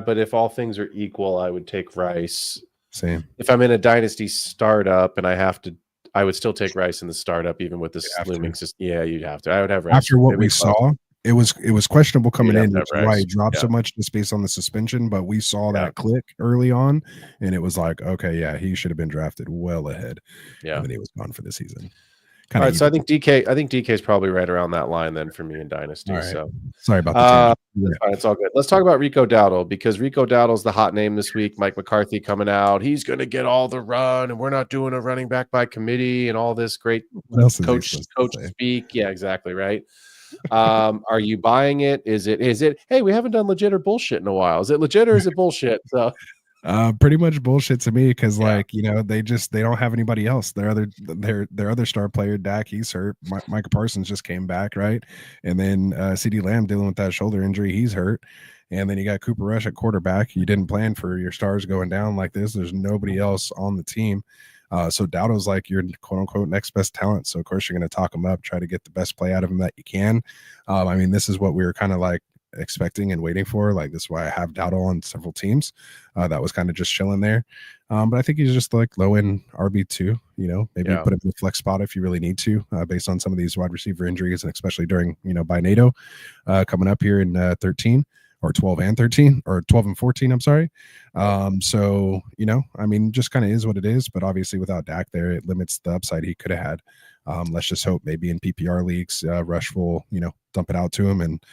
But if all things are equal, I would take Rice. Same. If I'm in a dynasty startup and I would still take Rice in the startup, even with this looming system. Yeah, you'd have to. I would have Rice. After what we saw, it was questionable coming in, which is why he dropped so much just based on the suspension. But we saw that click early on, and it was like, okay, yeah, he should have been drafted well ahead. Yeah, and then he was gone for the season. All right, so I think DK is probably right around that line then for me in Dynasty. Right. So sorry about that. It's all good. Let's talk about Rico Dowdle because Rico Dowdle's the hot name this week. Mike McCarthy coming out. He's going to get all the run, and we're not doing a running back by committee and all this great coach speak. Yeah, exactly right. Are you buying it? Is it? Hey, we haven't done legit or bullshit in a while. Is it legit or is it bullshit? So. Pretty much bullshit to me because they don't have anybody else. Their other star player Dak, he's hurt. Micah Parsons just came back, right? And then CeeDee Lamb dealing with that shoulder injury, he's hurt. And then you got Cooper Rush at quarterback. You didn't plan for your stars going down like this. There's nobody else on the team. So Dowdle's like your quote unquote next best talent. So of course you're going to talk him up, try to get the best play out of him that you can. This is what we were kind of like expecting and waiting for. Like this is why I have Dowdle on several teams. That was kind of just chilling there. But I think he's just like low end RB2, maybe put him in the flex spot if you really need to, based on some of these wide receiver injuries, and especially during, by NATO coming up here in 13 or 12 and 13 or 12 and 14. I'm sorry. So, just kind of is what it is, but obviously without Dak there, it limits the upside he could have had. Let's just hope maybe in PPR leagues, Rush will, dump it out to him and,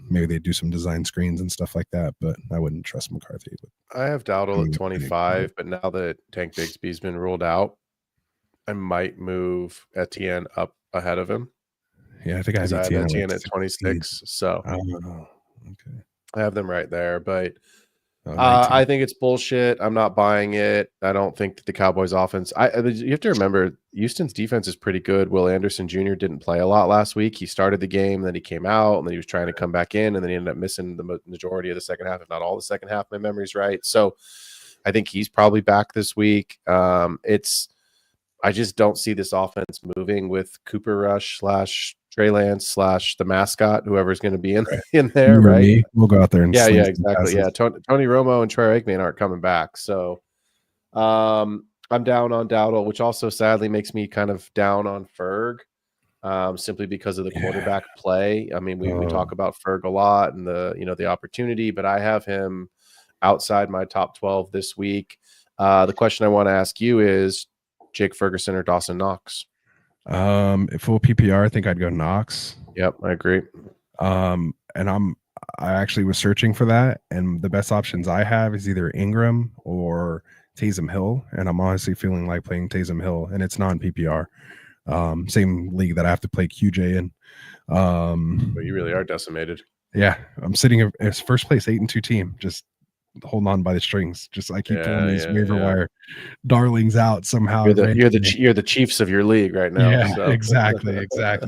maybe they do some design screens and stuff like that, but I wouldn't trust McCarthy. I have Dowdle at 25, but now that Tank Bigsby's been ruled out, I might move Etienne up ahead of him. Yeah, I think I have Etienne at 26. So okay, I have them right there, but I think it's bullshit. I'm not buying it. I don't think that the Cowboys offense, you have to remember Houston's defense is pretty good. Will Anderson Jr. didn't play a lot last week. He started the game, then he came out, and then he was trying to come back in, and then he ended up missing the majority of the second half, if not all the second half. My memory's right. So I think he's probably back this week. I just don't see this offense moving with Cooper Rush / Trey Lance / the mascot, whoever's going to be in there, right? We'll go out there and exactly. Yeah, Tony Romo and Troy Aikman aren't coming back, so I'm down on Dowdle, which also sadly makes me kind of down on Ferg, simply because of the quarterback play. We talk about Ferg a lot and the opportunity, but I have him outside my top 12 this week. The question I want to ask you is Jake Ferguson or Dawson Knox? If full PPR, I think I'd go Knox. Yep, I agree. And I actually was searching for that, and the best options I have is either Ingram or Taysom Hill, and I'm honestly feeling like playing Taysom Hill, and it's non PPR. Same league that I have to play QJ in. But you really are decimated. Yeah, I'm sitting as first place 8-2 team. Just holding on by the strings. Just I keep pulling these waiver wire darlings out somehow. You're the Chiefs of your league right now. Yeah, so. exactly.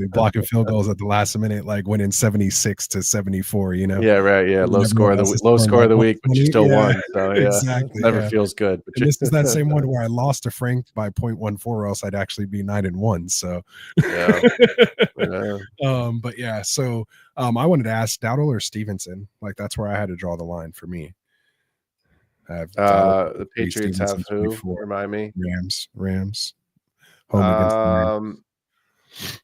Blocking field goals at the last minute, like winning 76-74. You know. Yeah, right. Yeah, low score of the week, but you still won. So exactly. Never feels good. But and this is that same one where I lost to Frank by 0.14, or else I'd actually be 9-1. So. Yeah. But yeah. So I wanted to ask Dowdle or Stevenson. Like that's where I had to draw the line for me. The Patriots have who? Before. Remind me. Rams. Home against the Rams.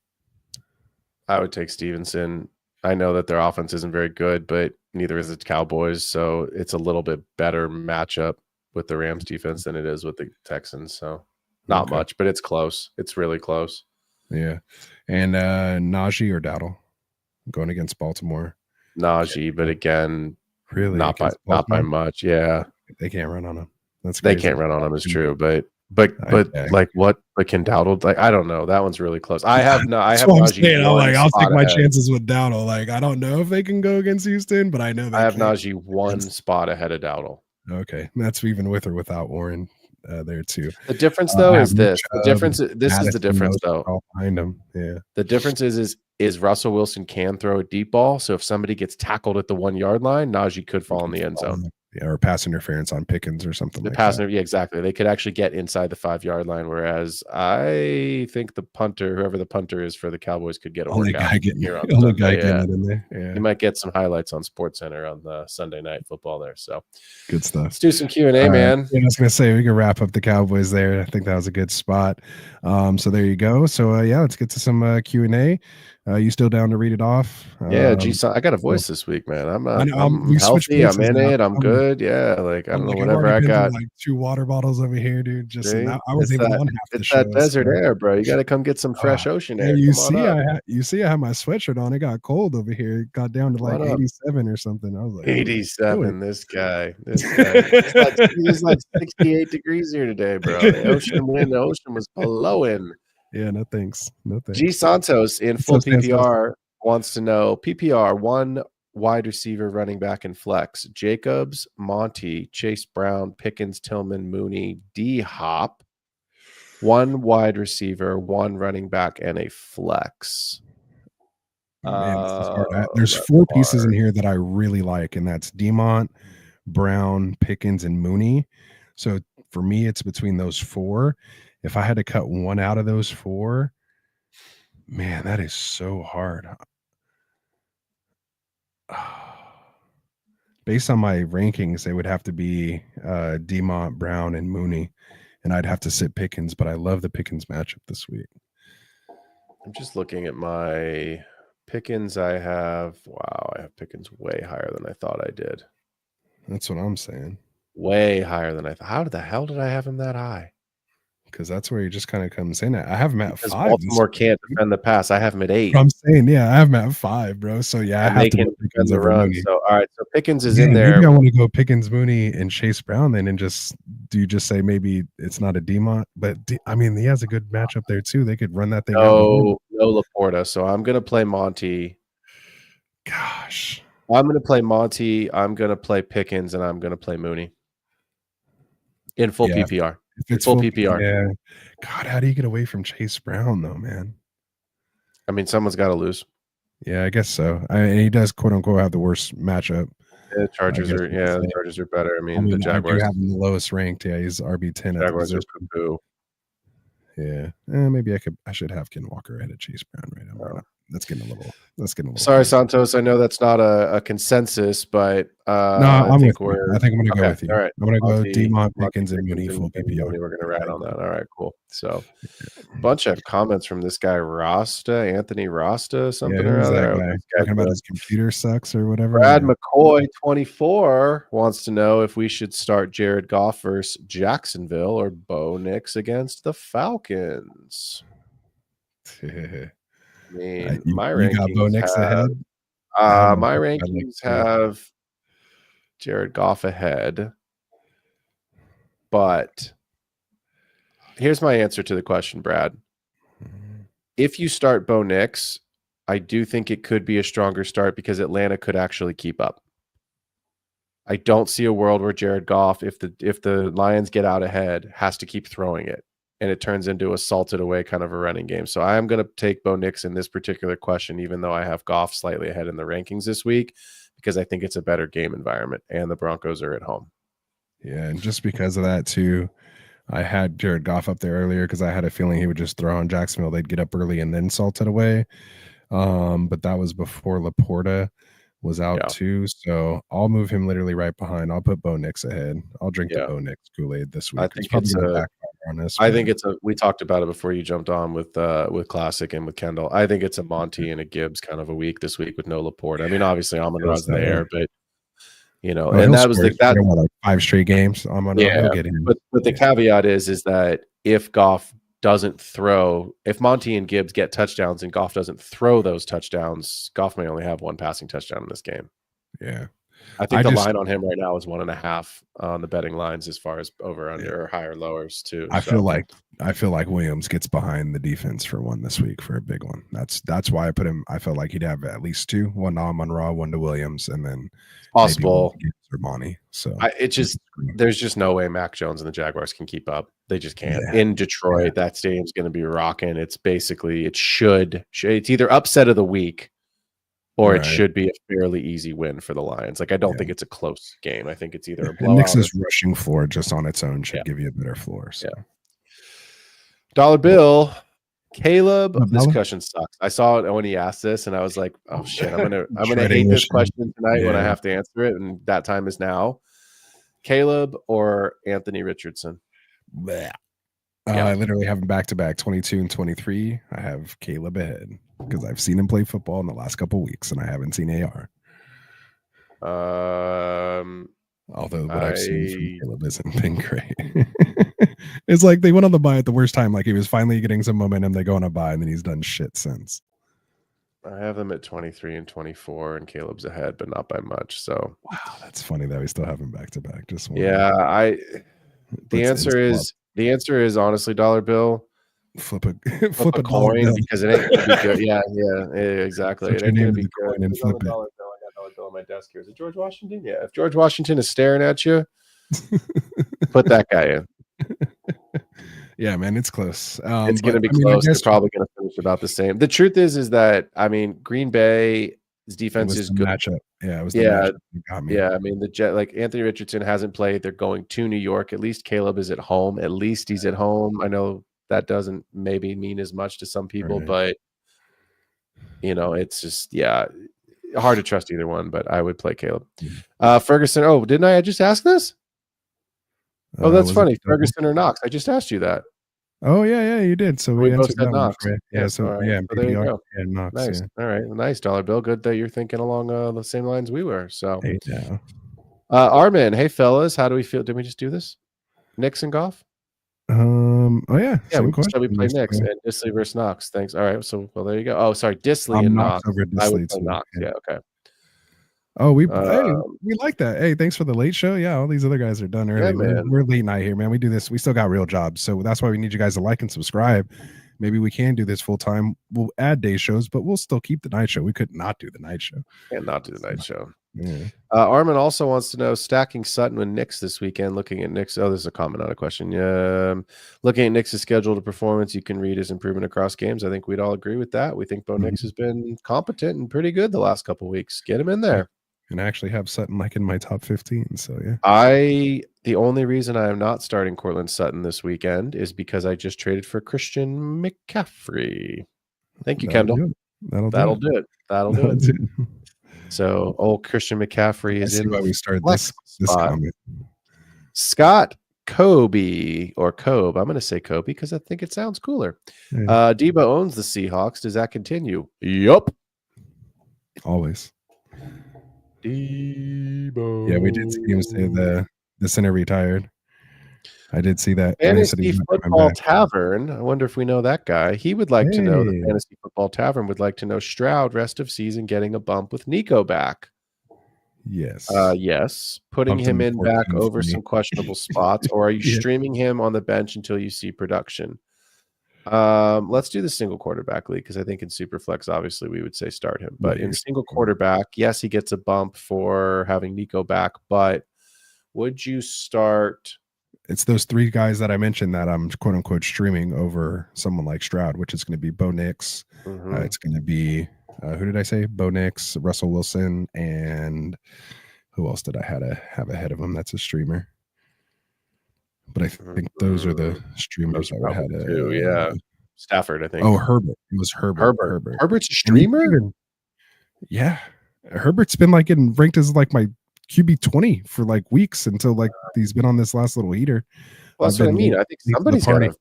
I would take Stevenson. I know that their offense isn't very good, but neither is the Cowboys, so it's a little bit better matchup with the Rams defense than it is with the Texans. So not much, but it's close. It's really close. Yeah. And Najee or Dowdle going against Baltimore. Najee, but again, really not by much. Yeah. They can't run on him. That's crazy. They can't run on him is true, but like what? But can Dowdle? Like I don't know. That one's really close. I have Najee. I'll take my chances with Dowdle. Like I don't know if they can go against Houston, but I know I have Najee one spot ahead of Dowdle. Okay, that's even with or without Warren there too. The difference though is this. The difference. This is the difference though. Behind him, yeah. The difference is Russell Wilson can throw a deep ball. So if somebody gets tackled at the 1 yard line, Najee could fall in the end zone. Yeah, or pass interference on Pickens or something. Yeah, exactly. They could actually get inside the 5 yard line. Whereas I think the punter, whoever the punter is for the Cowboys, could get a workout getting it in there. Yeah. You might get some highlights on SportsCenter on the Sunday Night Football there. So good stuff. Let's do some Q&A, man. Yeah, I was gonna say we can wrap up the Cowboys there. I think that was a good spot. So there you go. So let's get to some Q&A. You still down to read it off? Yeah, I got a voice this week, man. I'm healthy. I'm in it. I'm good. Yeah, like I don't know, whatever I got. Like 2 water bottles over here, dude. Just I was able on half the It's show. that desert air, bro. You got to come get some fresh ocean air. You see, I have my sweatshirt on. It got cold over here. It got down to like 87 or something. I was like, 87. This guy. It's like 68 degrees here today, bro. The ocean was blowing. Yeah, no thanks. G Santos in full PPR wants to know PPR 1 wide receiver, running back, and flex. Jacobs, Monty, Chase Brown, Pickens, Tillman, Mooney, D Hop. 1 wide receiver, 1 running back, and a flex. There's 4 pieces in here that I really like, and that's Demont, Brown, Pickens, and Mooney. So for me, it's between those 4. If I had to cut one out of those 4, man, that is so hard. Based on my rankings, they would have to be Demont, Brown, and Mooney, and I'd have to sit Pickens, but I love the Pickens matchup this week. I'm just looking at my Pickens. I have Pickens way higher than I thought I did. That's what I'm saying. Way higher than I thought. How the hell did I have him that high? Because that's where he just kind of comes in at. I have him at 5. Baltimore can't defend the pass. I have him at 8. I'm saying, I have him at 5, bro. So I have to defend the run. So all right, so Pickens is in there. Maybe I want to go Pickens, Mooney, and Chase Brown then, and do you just say maybe it's not a Demont, but I mean he has a good matchup there too. They could run that thing. No Laporta. So I'm gonna play Monty. Gosh, I'm gonna play Monty. I'm gonna play Pickens, and I'm gonna play Mooney in full PPR. If it's full PPR. Yeah. God, how do you get away from Chase Brown though, man? I mean, someone's got to lose. Yeah, I guess so. And he does quote unquote have the worst matchup. Yeah, the Chargers are better. I mean the Jaguars have him the lowest ranked. Yeah, he's RB10. Jaguars are poo. Yeah, maybe I should have Ken Walker ahead of Chase Brown right now. That's getting a little. Sorry, Santos. I know that's not a consensus, but I think I'm going to go with you. All right, I'm going to go Demont, Pickens, and Mooney full PPR. We're going to ride on that. All right, cool. So, bunch of comments from this guy Anthony Rasta, something or other. Talking about his computer sucks or whatever. Brad McCoy, 24, wants to know if we should start Jared Goff versus Jacksonville or Bo Nix against the Falcons. I mean, my rankings have Jared Goff ahead, but here's my answer to the question, Brad. If you start Bo Nix, I do think it could be a stronger start because Atlanta could actually keep up. I don't see a world where Jared Goff, if the Lions get out ahead, has to keep throwing it, and it turns into a salted away kind of a running game. So I am going to take Bo Nix in this particular question, even though I have Goff slightly ahead in the rankings this week, because I think it's a better game environment, and the Broncos are at home. Yeah, and just because of that too, I had Jared Goff up there earlier because I had a feeling he would just throw on Jacksonville. They'd get up early and then salt it away. But that was before Laporta was out too. So I'll move him literally right behind. I'll put Bo Nix ahead. I'll drink the Bo Nix Kool-Aid this week. I think it's on this. I think it's a. We talked about it before you jumped on with Classic and with Kendall. I think it's a Monty and a Gibbs kind of a week this week with no Laporta. I mean, obviously Amon-Ra's there, but and that was like 5 straight games. He'll get him. But the caveat is that if Goff doesn't throw, if Monty and Gibbs get touchdowns and Goff doesn't throw those touchdowns, Goff may only have one passing touchdown in this game. Yeah. I think the line on him right now is 1.5 on the betting lines as far as over under or higher lowers too. I feel like Williams gets behind the defense for one this week for a big one. That's why I put him. I felt like he'd have at least 2, one to Amon-Ra, one to Williams, and then possible or Monty. So there's just no way Mac Jones and the Jaguars can keep up. They just can't. In Detroit, that stadium's going to be rocking. It's basically it's either upset of the week, or it should be a fairly easy win for the Lions. Like, I don't think it's a close game. I think it's either a blowout. Nix's rushing floor just on its own should give you a better floor. So. Yeah. Dollar bill, Caleb. This question sucks. I saw it when he asked this, and I was like, "Oh shit, I'm gonna hate this question tonight when I have to answer it." And that time is now. Caleb or Anthony Richardson? I literally have him back-to-back 22 and 23. I have Caleb ahead because I've seen him play football in the last couple of weeks, and I haven't seen AR. Although what I've seen from Caleb hasn't been great. It's like they went on the bye at the worst time. Like, he was finally getting some momentum. They go on a bye, and then he's done shit since. I have them at 23 and 24, and Caleb's ahead, but not by much. So wow, that's funny that we still have him back-to-back. Just one. The answer is honestly, dollar bill. Flip a coin because it ain't gonna be good. Yeah, exactly. It ain't gonna be good. And flip it. I got dollar bill on my desk here. Is it George Washington? Yeah. If George Washington is staring at you, put that guy in. Yeah, man, it's close. It's going to be close. They're probably going to finish about the same. The truth is that Green Bay's defense is good. Matchup. Yeah, it was. Yeah, I mean, Anthony Richardson hasn't played. They're going to New York. At least Caleb is at home. At least he's at home. I know that doesn't maybe mean as much to some people, but it's just hard to trust either one. But I would play Caleb. Ferguson. Oh, didn't I just ask this? Oh, that's funny. Ferguson or Knox? I just asked you that. Oh yeah, you did. So we both said Knox. So there you go. Knox. Nice. All right, nice, dollar bill. Good that you're thinking along the same lines we were. So, Armin, hey fellas, how do we feel? Did we just do this? Knicks and Goff? Oh yeah. Yeah, we play Knicks and Disley versus Knox. Thanks. All right. So there you go. Oh, sorry, Disley and Knox. I would play Knox. Yeah. Okay. Oh, we like that. Hey, thanks for the late show. Yeah, all these other guys are done early. Yeah, we're late night here, man. We do this. We still got real jobs, so that's why we need you guys to like and subscribe. Maybe we can do this full time. We'll add day shows, but we'll still keep the night show. We could not do the night show. Can't not do the night show. Yeah. Armin also wants to know stacking Sutton with Knicks this weekend. Looking at Knicks. Oh, there's a comment, not a question. Looking at Knicks' scheduled performance, you can read his improvement across games. I think we'd all agree with that. We think Bo Nix has been competent and pretty good the last couple of weeks. Get him in there. And I actually have Sutton in my top 15. So yeah. The only reason I am not starting Cortland Sutton this weekend is because I just traded for Christian McCaffrey. Thank you, Kendall. That'll do it. So old Christian McCaffrey is in. Why we started this comment. Scott Kobe or Kobe. I'm going to say Kobe because I think it sounds cooler. Yeah. Debo owns the Seahawks. Does that continue? Yup. Always. Debo. Yeah, we did see him say the center retired. I did see that. Fantasy Football Tavern. I wonder if we know that guy. He would like to know. The Fantasy Football Tavern would like to know Stroud rest of season getting a bump with Nico back. Yes. Yes. Putting him in back over some questionable spots, or are you streaming him on the bench until you see production? Let's do the single quarterback league, because I think in Superflex, obviously, we would say start him. But in single quarterback, yes, he gets a bump for having Nico back. But would you start? It's those 3 guys that I mentioned that I'm quote unquote streaming over someone like Stroud, which is going to be Bo Nix. It's going to be who did I say? Bo Nix, Russell Wilson, and who else did I have ahead of him? That's a streamer. But I think those are the streamers that would have two. Yeah, Stafford, I think. Oh, Herbert. It was Herbert. Herbert's a streamer. Yeah, Herbert's been like getting ranked as like my QB 20 for like weeks until like he's been on this last little heater. Well, that's what I mean. I think somebody's got to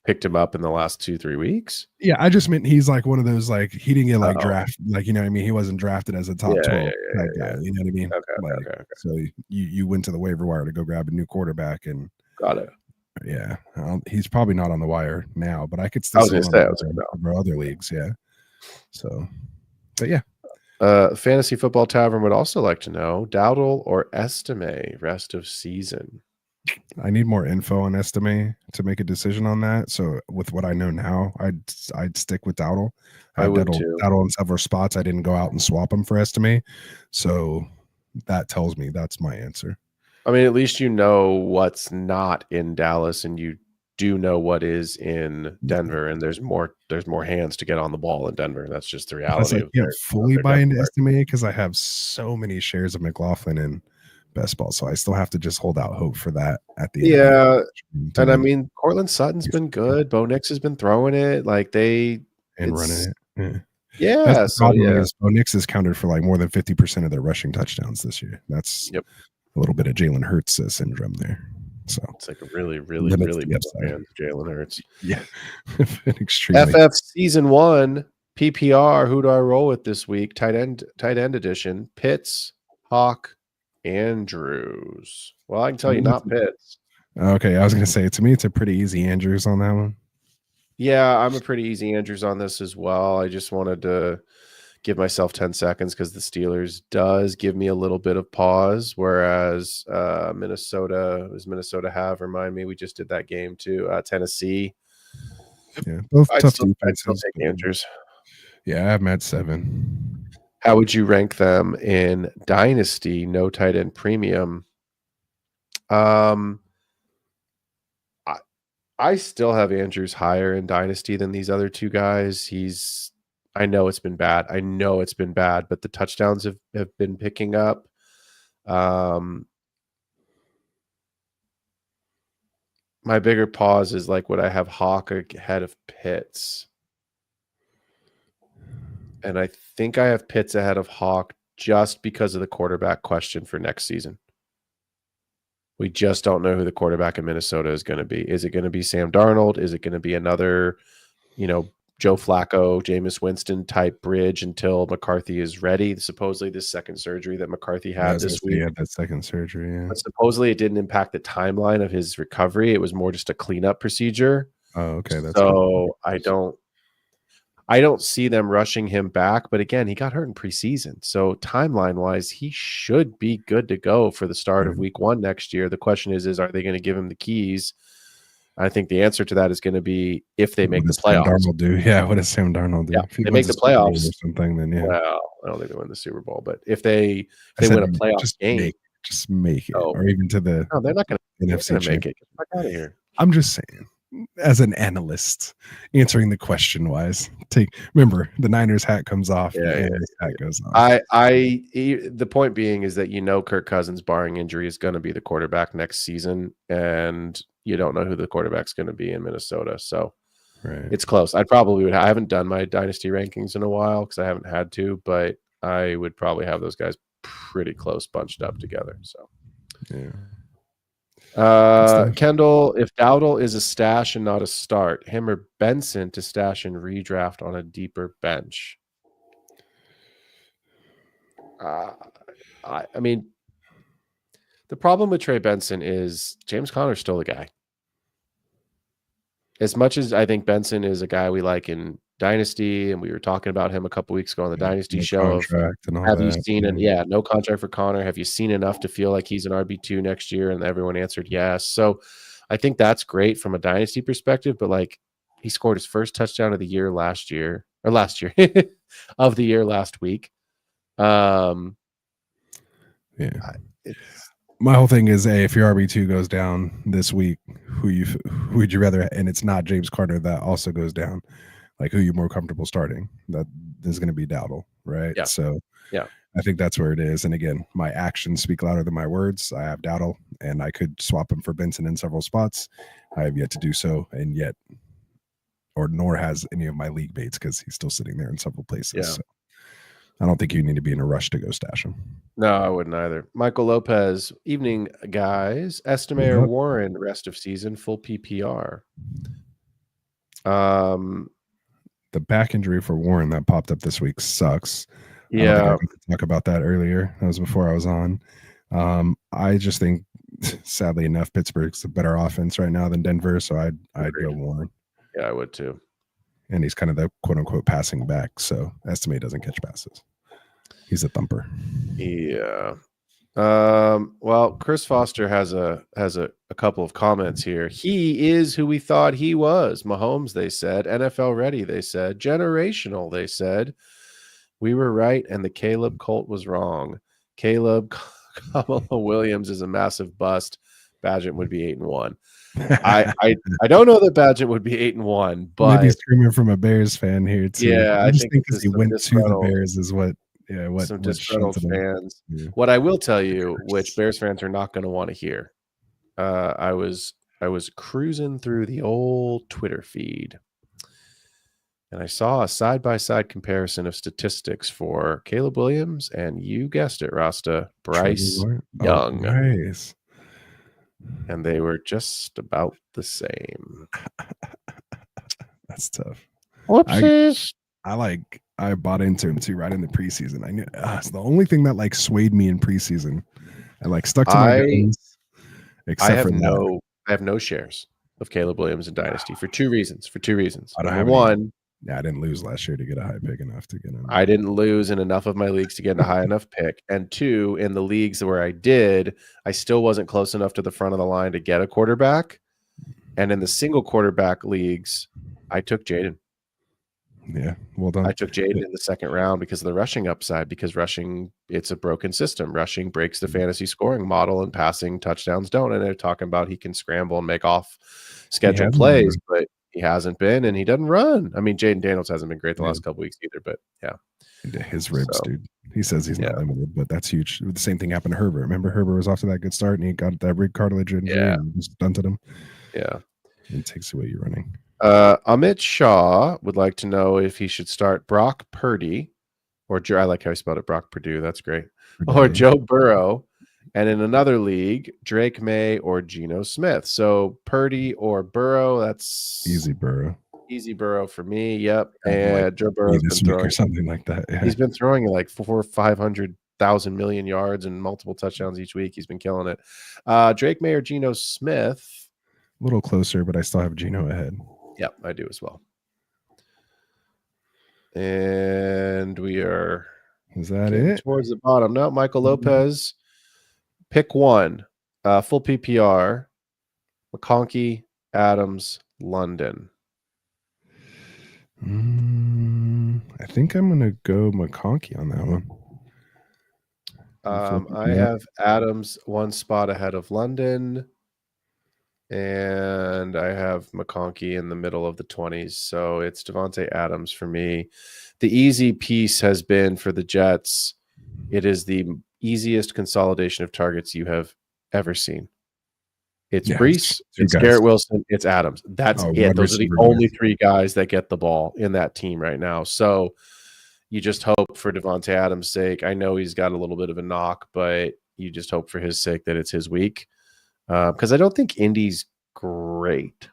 picked him up in the last 2-3 weeks. Yeah, I just meant he's like one of those, like he didn't get like draft, like, you know what I mean? He wasn't drafted as a top 12 guy. You know what I mean? Okay. So you went to the waiver wire to go grab a new quarterback, and got it. Yeah, he's probably not on the wire now, but I could still see him for other leagues. Yeah. So, but yeah. Fantasy Football Tavern would also like to know Dowdle or Estime rest of season. I need more info on Estime to make a decision on that. So with what I know now, I'd stick with Dowdle. I would too. Dowdle in several spots. I didn't go out and swap him for Estime. So that tells me that's my answer. I mean, at least you know what's not in Dallas, and you do know what is in Denver, and there's more hands to get on the ball in Denver. That's just the reality. I can't fully buy into Estime because I have so many shares of McLaughlin and best ball, so I still have to just hold out hope for that at the end. And I mean, Cortland Sutton's been good. Bo Nix has been throwing it like running it. Yeah. So Bo Nix has counted for like more than 50% of their rushing touchdowns this year. That's a little bit of Jalen Hurts syndrome there. So it's like a really big fan, Jalen Hurts. Yeah, extremely. FF season 1 PPR. Who do I roll with this week? Tight end edition. Pitts, Hawk, Andrews. Well, I can tell you, not Pitts. Okay, I was going to say, to me, it's a pretty easy Andrews on that one. Yeah, I'm a pretty easy Andrews on this as well. I just wanted to give myself 10 seconds because the Steelers does give me a little bit of pause, whereas Minnesota have, remind me, we just did that game too. Tennessee. Yeah, both tough defenses. I'd still take Andrews. Yeah, I have them at 7. How would you rank them in Dynasty, no tight end premium? I still have Andrews higher in Dynasty than these other 2 guys. I know it's been bad, but the touchdowns have been picking up. My bigger pause is like, would I have Hawk ahead of Pitts? And I think I have Pitts ahead of Hawk just because of the quarterback question for next season. We just don't know who the quarterback in Minnesota is going to be. Is it going to be Sam Darnold? Is it going to be another, Joe Flacco, Jameis Winston type bridge until McCarthy is ready? Supposedly this second surgery that McCarthy had this week. He had that second surgery, yeah. But supposedly it didn't impact the timeline of his recovery. It was more just a cleanup procedure. Oh, okay. That's so cool. I don't see them rushing him back, but again, he got hurt in preseason. So timeline-wise, he should be good to go for the start of week 1 next year. The question is are they going to give him the keys? I think the answer to that is going to be if they make the playoffs. Sam Darnold do? Yeah, what does Sam Darnold do? Yeah, if they make the playoffs or something, then yeah. Well, I don't think they win the Super Bowl, but if they win a playoff game, just make it, or even to the they're not going to NFC make it. Get the fuck out of here. I'm just saying, as an analyst, answering the question wise, remember the Niners hat comes off, hat goes on. The point being is that Kirk Cousins, barring injury, is going to be the quarterback next season, and you don't know who the quarterback's going to be in Minnesota, so it's close. I haven't done my dynasty rankings in a while because I haven't had to, but I would probably have those guys pretty close bunched up together. So yeah. Kendall, if Dowdle is a stash and not a start, him or Benson to stash and redraft on a deeper bench. I mean, the problem with Trey Benson is James Conner's still the guy. As much as I think Benson is a guy we like in Dynasty, and we were talking about him a couple weeks ago on the Dynasty show. Have you seen no contract for Connor? Have you seen enough to feel like he's an RB2 next year? And everyone answered yes. So I think that's great from a Dynasty perspective, but like He scored his first touchdown of the year last year of the year last week. Yeah. My whole thing is, if your RB2 goes down this week, who would you rather? And it's not James Carter that also goes down. Like, who you're more comfortable starting? That is going to be Dowdle, right? Yeah. So yeah, I think that's where it is. And again, my actions speak louder than my words. I have Dowdle, and I could swap him for Benson in several spots. I have yet to do so, and yet, or nor has any of my league mates, because he's still sitting there in several places. Yeah. So I don't think you need to be in a rush to go stash him. No, I wouldn't either. Michael Lopez, evening, guys. Estime or Warren, rest of season, full PPR. The back injury for Warren that popped up this week sucks. Yeah, I got to talk about that earlier. That was before I was on. I just think, sadly enough, Pittsburgh's a better offense right now than Denver, so I'd go Warren. Yeah, I would too. And he's kind of the quote unquote passing back, so Estime doesn't catch passes. He's a thumper. Yeah. Well, Chris Foster has a couple of comments here. He is who we thought he was. Mahomes, they said. NFL ready, they said. Generational, they said. We were right, and the Caleb Colt was wrong. Caleb Kamala Williams is a massive bust. Badgett would be 8-1. I don't know that Badgett would be 8-1, but maybe screaming from a Bears fan here too. Yeah, I just think because he went to the Bears is what. Yeah, some disgruntled fans. Yeah. What I will tell you, which Bears fans are not going to want to hear, I was cruising through the old Twitter feed, and I saw a side-by-side comparison of statistics for Caleb Williams and, you guessed it, Rasta, Bryce Young. Oh, nice. And they were just about the same. That's tough. Whoopsies. I bought into him too right in the preseason. I knew it's the only thing that like swayed me in preseason. I stuck to my guns. Except for that. I have no shares of Caleb Williams in Dynasty for two reasons. I don't have one. Yeah, I didn't lose last year to get a high pick enough to get him. I didn't lose in enough of my leagues to get a high enough pick. And two, in the leagues where I did, I still wasn't close enough to the front of the line to get a quarterback. And in the single quarterback leagues, I took Jaden. Yeah, well done. I took Jaden in the second round because of the rushing upside, because rushing, it's a broken system. Rushing breaks the fantasy scoring model and passing touchdowns don't. And they're talking about he can scramble and make off scheduled plays, but he hasn't been, and he doesn't run. I mean, Jaden Daniels hasn't been great the last couple weeks either, but yeah. His ribs, dude. He says he's not limited, but that's huge. The same thing happened to Herbert. Remember, Herbert was off to that good start, and he got that rib cartilage injury and just stunted him. Yeah. It takes away your running. Amit Shah would like to know if he should start Brock Purdy, or I like how he spelled it, Brock Purdue. That's great. Or Joe Burrow. And in another league, Drake May or Geno Smith. So Purdy or Burrow, that's easy Burrow. Easy Burrow for me. Yep. And Joe Burrow's been throwing or something like that. Yeah. He's been throwing like 400,000 or 500,000 million yards and multiple touchdowns each week. He's been killing it. Drake May or Geno Smith. A little closer, but I still have Geno ahead. Yep, I do as well. And we are towards the bottom. No, Michael Lopez. Pick one. Full PPR. McConkey, Adams, London. I think I'm going to go McConkey on that one. I have Adams one spot ahead of London. And I have McConkey in the middle of the 20s. So it's Devontae Adams for me. The easy piece has been for the Jets. It is the easiest consolidation of targets you have ever seen. It's Brees, it's Garrett Wilson, it's Adams. That's it. Those are the only three guys that get the ball in that team right now. So you just hope for Devontae Adams' sake. I know he's got a little bit of a knock, but you just hope for his sake that it's his week. Because I don't think Indy's great.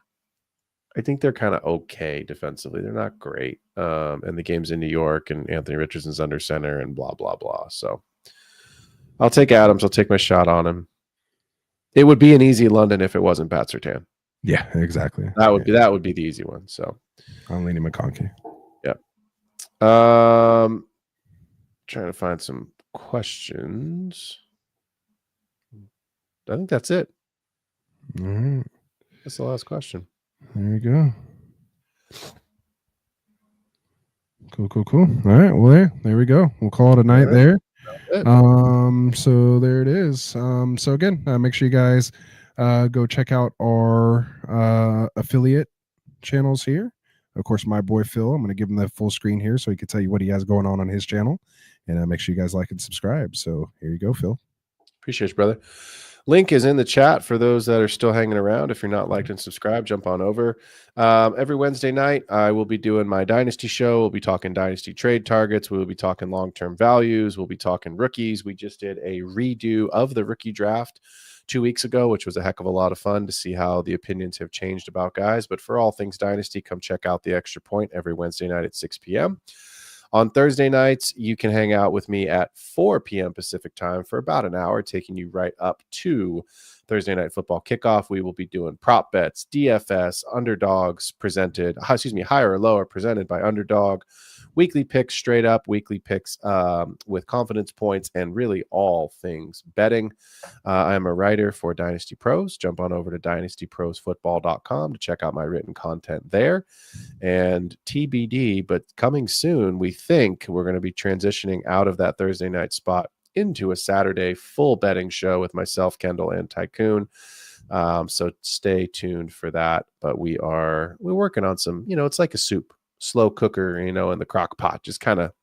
I think they're kind of okay defensively. They're not great. And the game's in New York, and Anthony Richardson's under center, and blah, blah, blah. So I'll take Adams. I'll take my shot on him. It would be an easy London if it wasn't Pat Surtain. Yeah, exactly. That would be the easy one. So I'm leaning McConkey. Yeah. Trying to find some questions. I think that's it. All right. That's the last question. There you go. Cool. All right. Well, there we go. We'll call it a night there. So there it is. So again, make sure you guys go check out our affiliate channels here. Of course, my boy Phil, I'm going to give him the full screen here so he can tell you what he has going on his channel. And make sure you guys like and subscribe. So here you go, Phil. Appreciate you, brother. Link is in the chat for those that are still hanging around. If you're not liked and subscribed, jump on over. Every Wednesday night, I will be doing my Dynasty show. We'll be talking Dynasty trade targets. We'll be talking long-term values. We'll be talking rookies. We just did a redo of the rookie draft 2 weeks ago, which was a heck of a lot of fun to see how the opinions have changed about guys. But for all things Dynasty, come check out the Extra Point every Wednesday night at 6 p.m. On Thursday nights, you can hang out with me at 4 p.m. Pacific time for about an hour, taking you right up to Thursday Night Football Kickoff. We will be doing prop bets, DFS, underdogs higher or lower presented by Underdog, weekly picks straight up, weekly picks with confidence points, and really all things betting. I'm a writer for Dynasty Pros. Jump on over to dynastyprosfootball.com to check out my written content there. And TBD, but coming soon, we think we're going to be transitioning out of that Thursday night spot into a Saturday full betting show with myself, Kendall, and Tycoon. So stay tuned for that. But we're working on some, it's like a soup. Slow cooker, in the crock pot, just kind of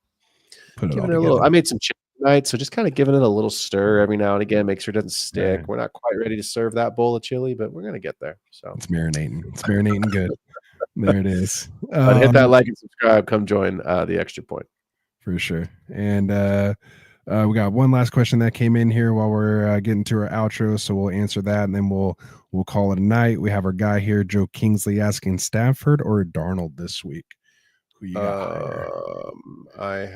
giving it a little. I made some chicken tonight, so just kind of giving it a little stir every now and again, make sure it doesn't stick. Yeah. We're not quite ready to serve that bowl of chili, but we're gonna get there. So it's marinating good. There it is. But hit that like and subscribe. Come join the Extra Point for sure. And we got one last question that came in here while we're getting to our outro, so we'll answer that and then we'll call it a night. We have our guy here, Joe Kingsley, asking Stafford or Darnold this week. Who you got? I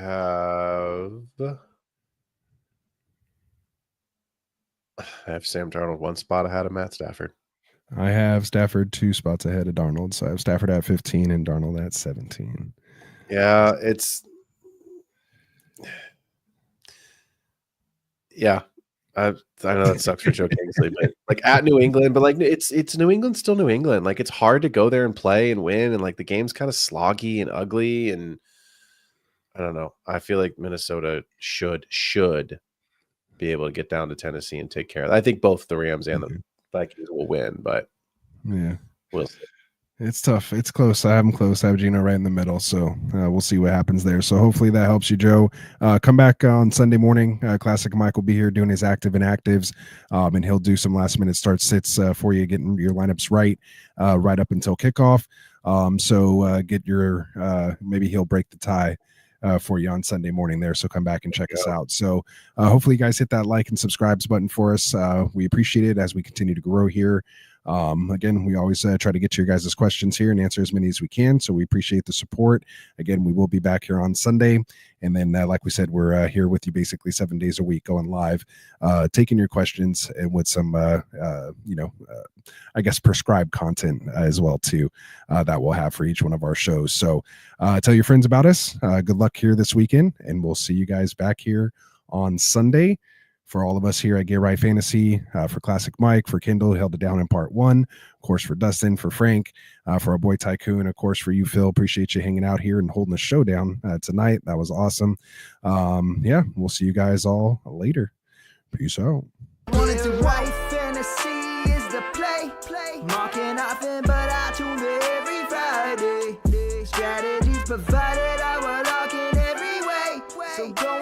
have Sam Darnold one spot ahead of Matt Stafford. I have Stafford 2 spots ahead of Darnold, so I have Stafford at 15 and Darnold at 17. Yeah, I know that sucks for Joe Kingsley, but like at New England, but like it's New England, still New England. Like it's hard to go there and play and win, and like the game's kind of sloggy and ugly, and I don't know. I feel like Minnesota should be able to get down to Tennessee and take care of it. I think both the Rams and the Vikings will win, but yeah, we'll see. It's tough. It's close. I have them close. I have Gino right in the middle. So we'll see what happens there. So hopefully that helps you, Joe. Come back on Sunday morning. Classic Mike will be here doing his active and actives. And he'll do some last minute start sits for you, getting your lineups right up until kickoff. So get your, maybe he'll break the tie for you on Sunday morning there. So come back and check us out. So hopefully you guys hit that like and subscribes button for us. We appreciate it as we continue to grow here. Again, we always try to get to your guys' questions here and answer as many as we can. So we appreciate the support. Again, we will be back here on Sunday. And then, like we said, we're here with you basically 7 days a week going live, taking your questions and with some, I guess, prescribed content as well, too, that we'll have for each one of our shows. So tell your friends about us. Good luck here this weekend. And we'll see you guys back here on Sunday. For all of us here at Get Right Fantasy, for Classic Mike, for Kendall, held it down in part 1, of course, for Dustin, for Frank, for our boy Tycoon, of course, for you, Phil. Appreciate you hanging out here and holding the show down tonight. That was awesome. We'll see you guys all later. Peace out. White fantasy is the play. Marking nothing, but I tune in every Friday. Strategies provided, I will lock in every way. So go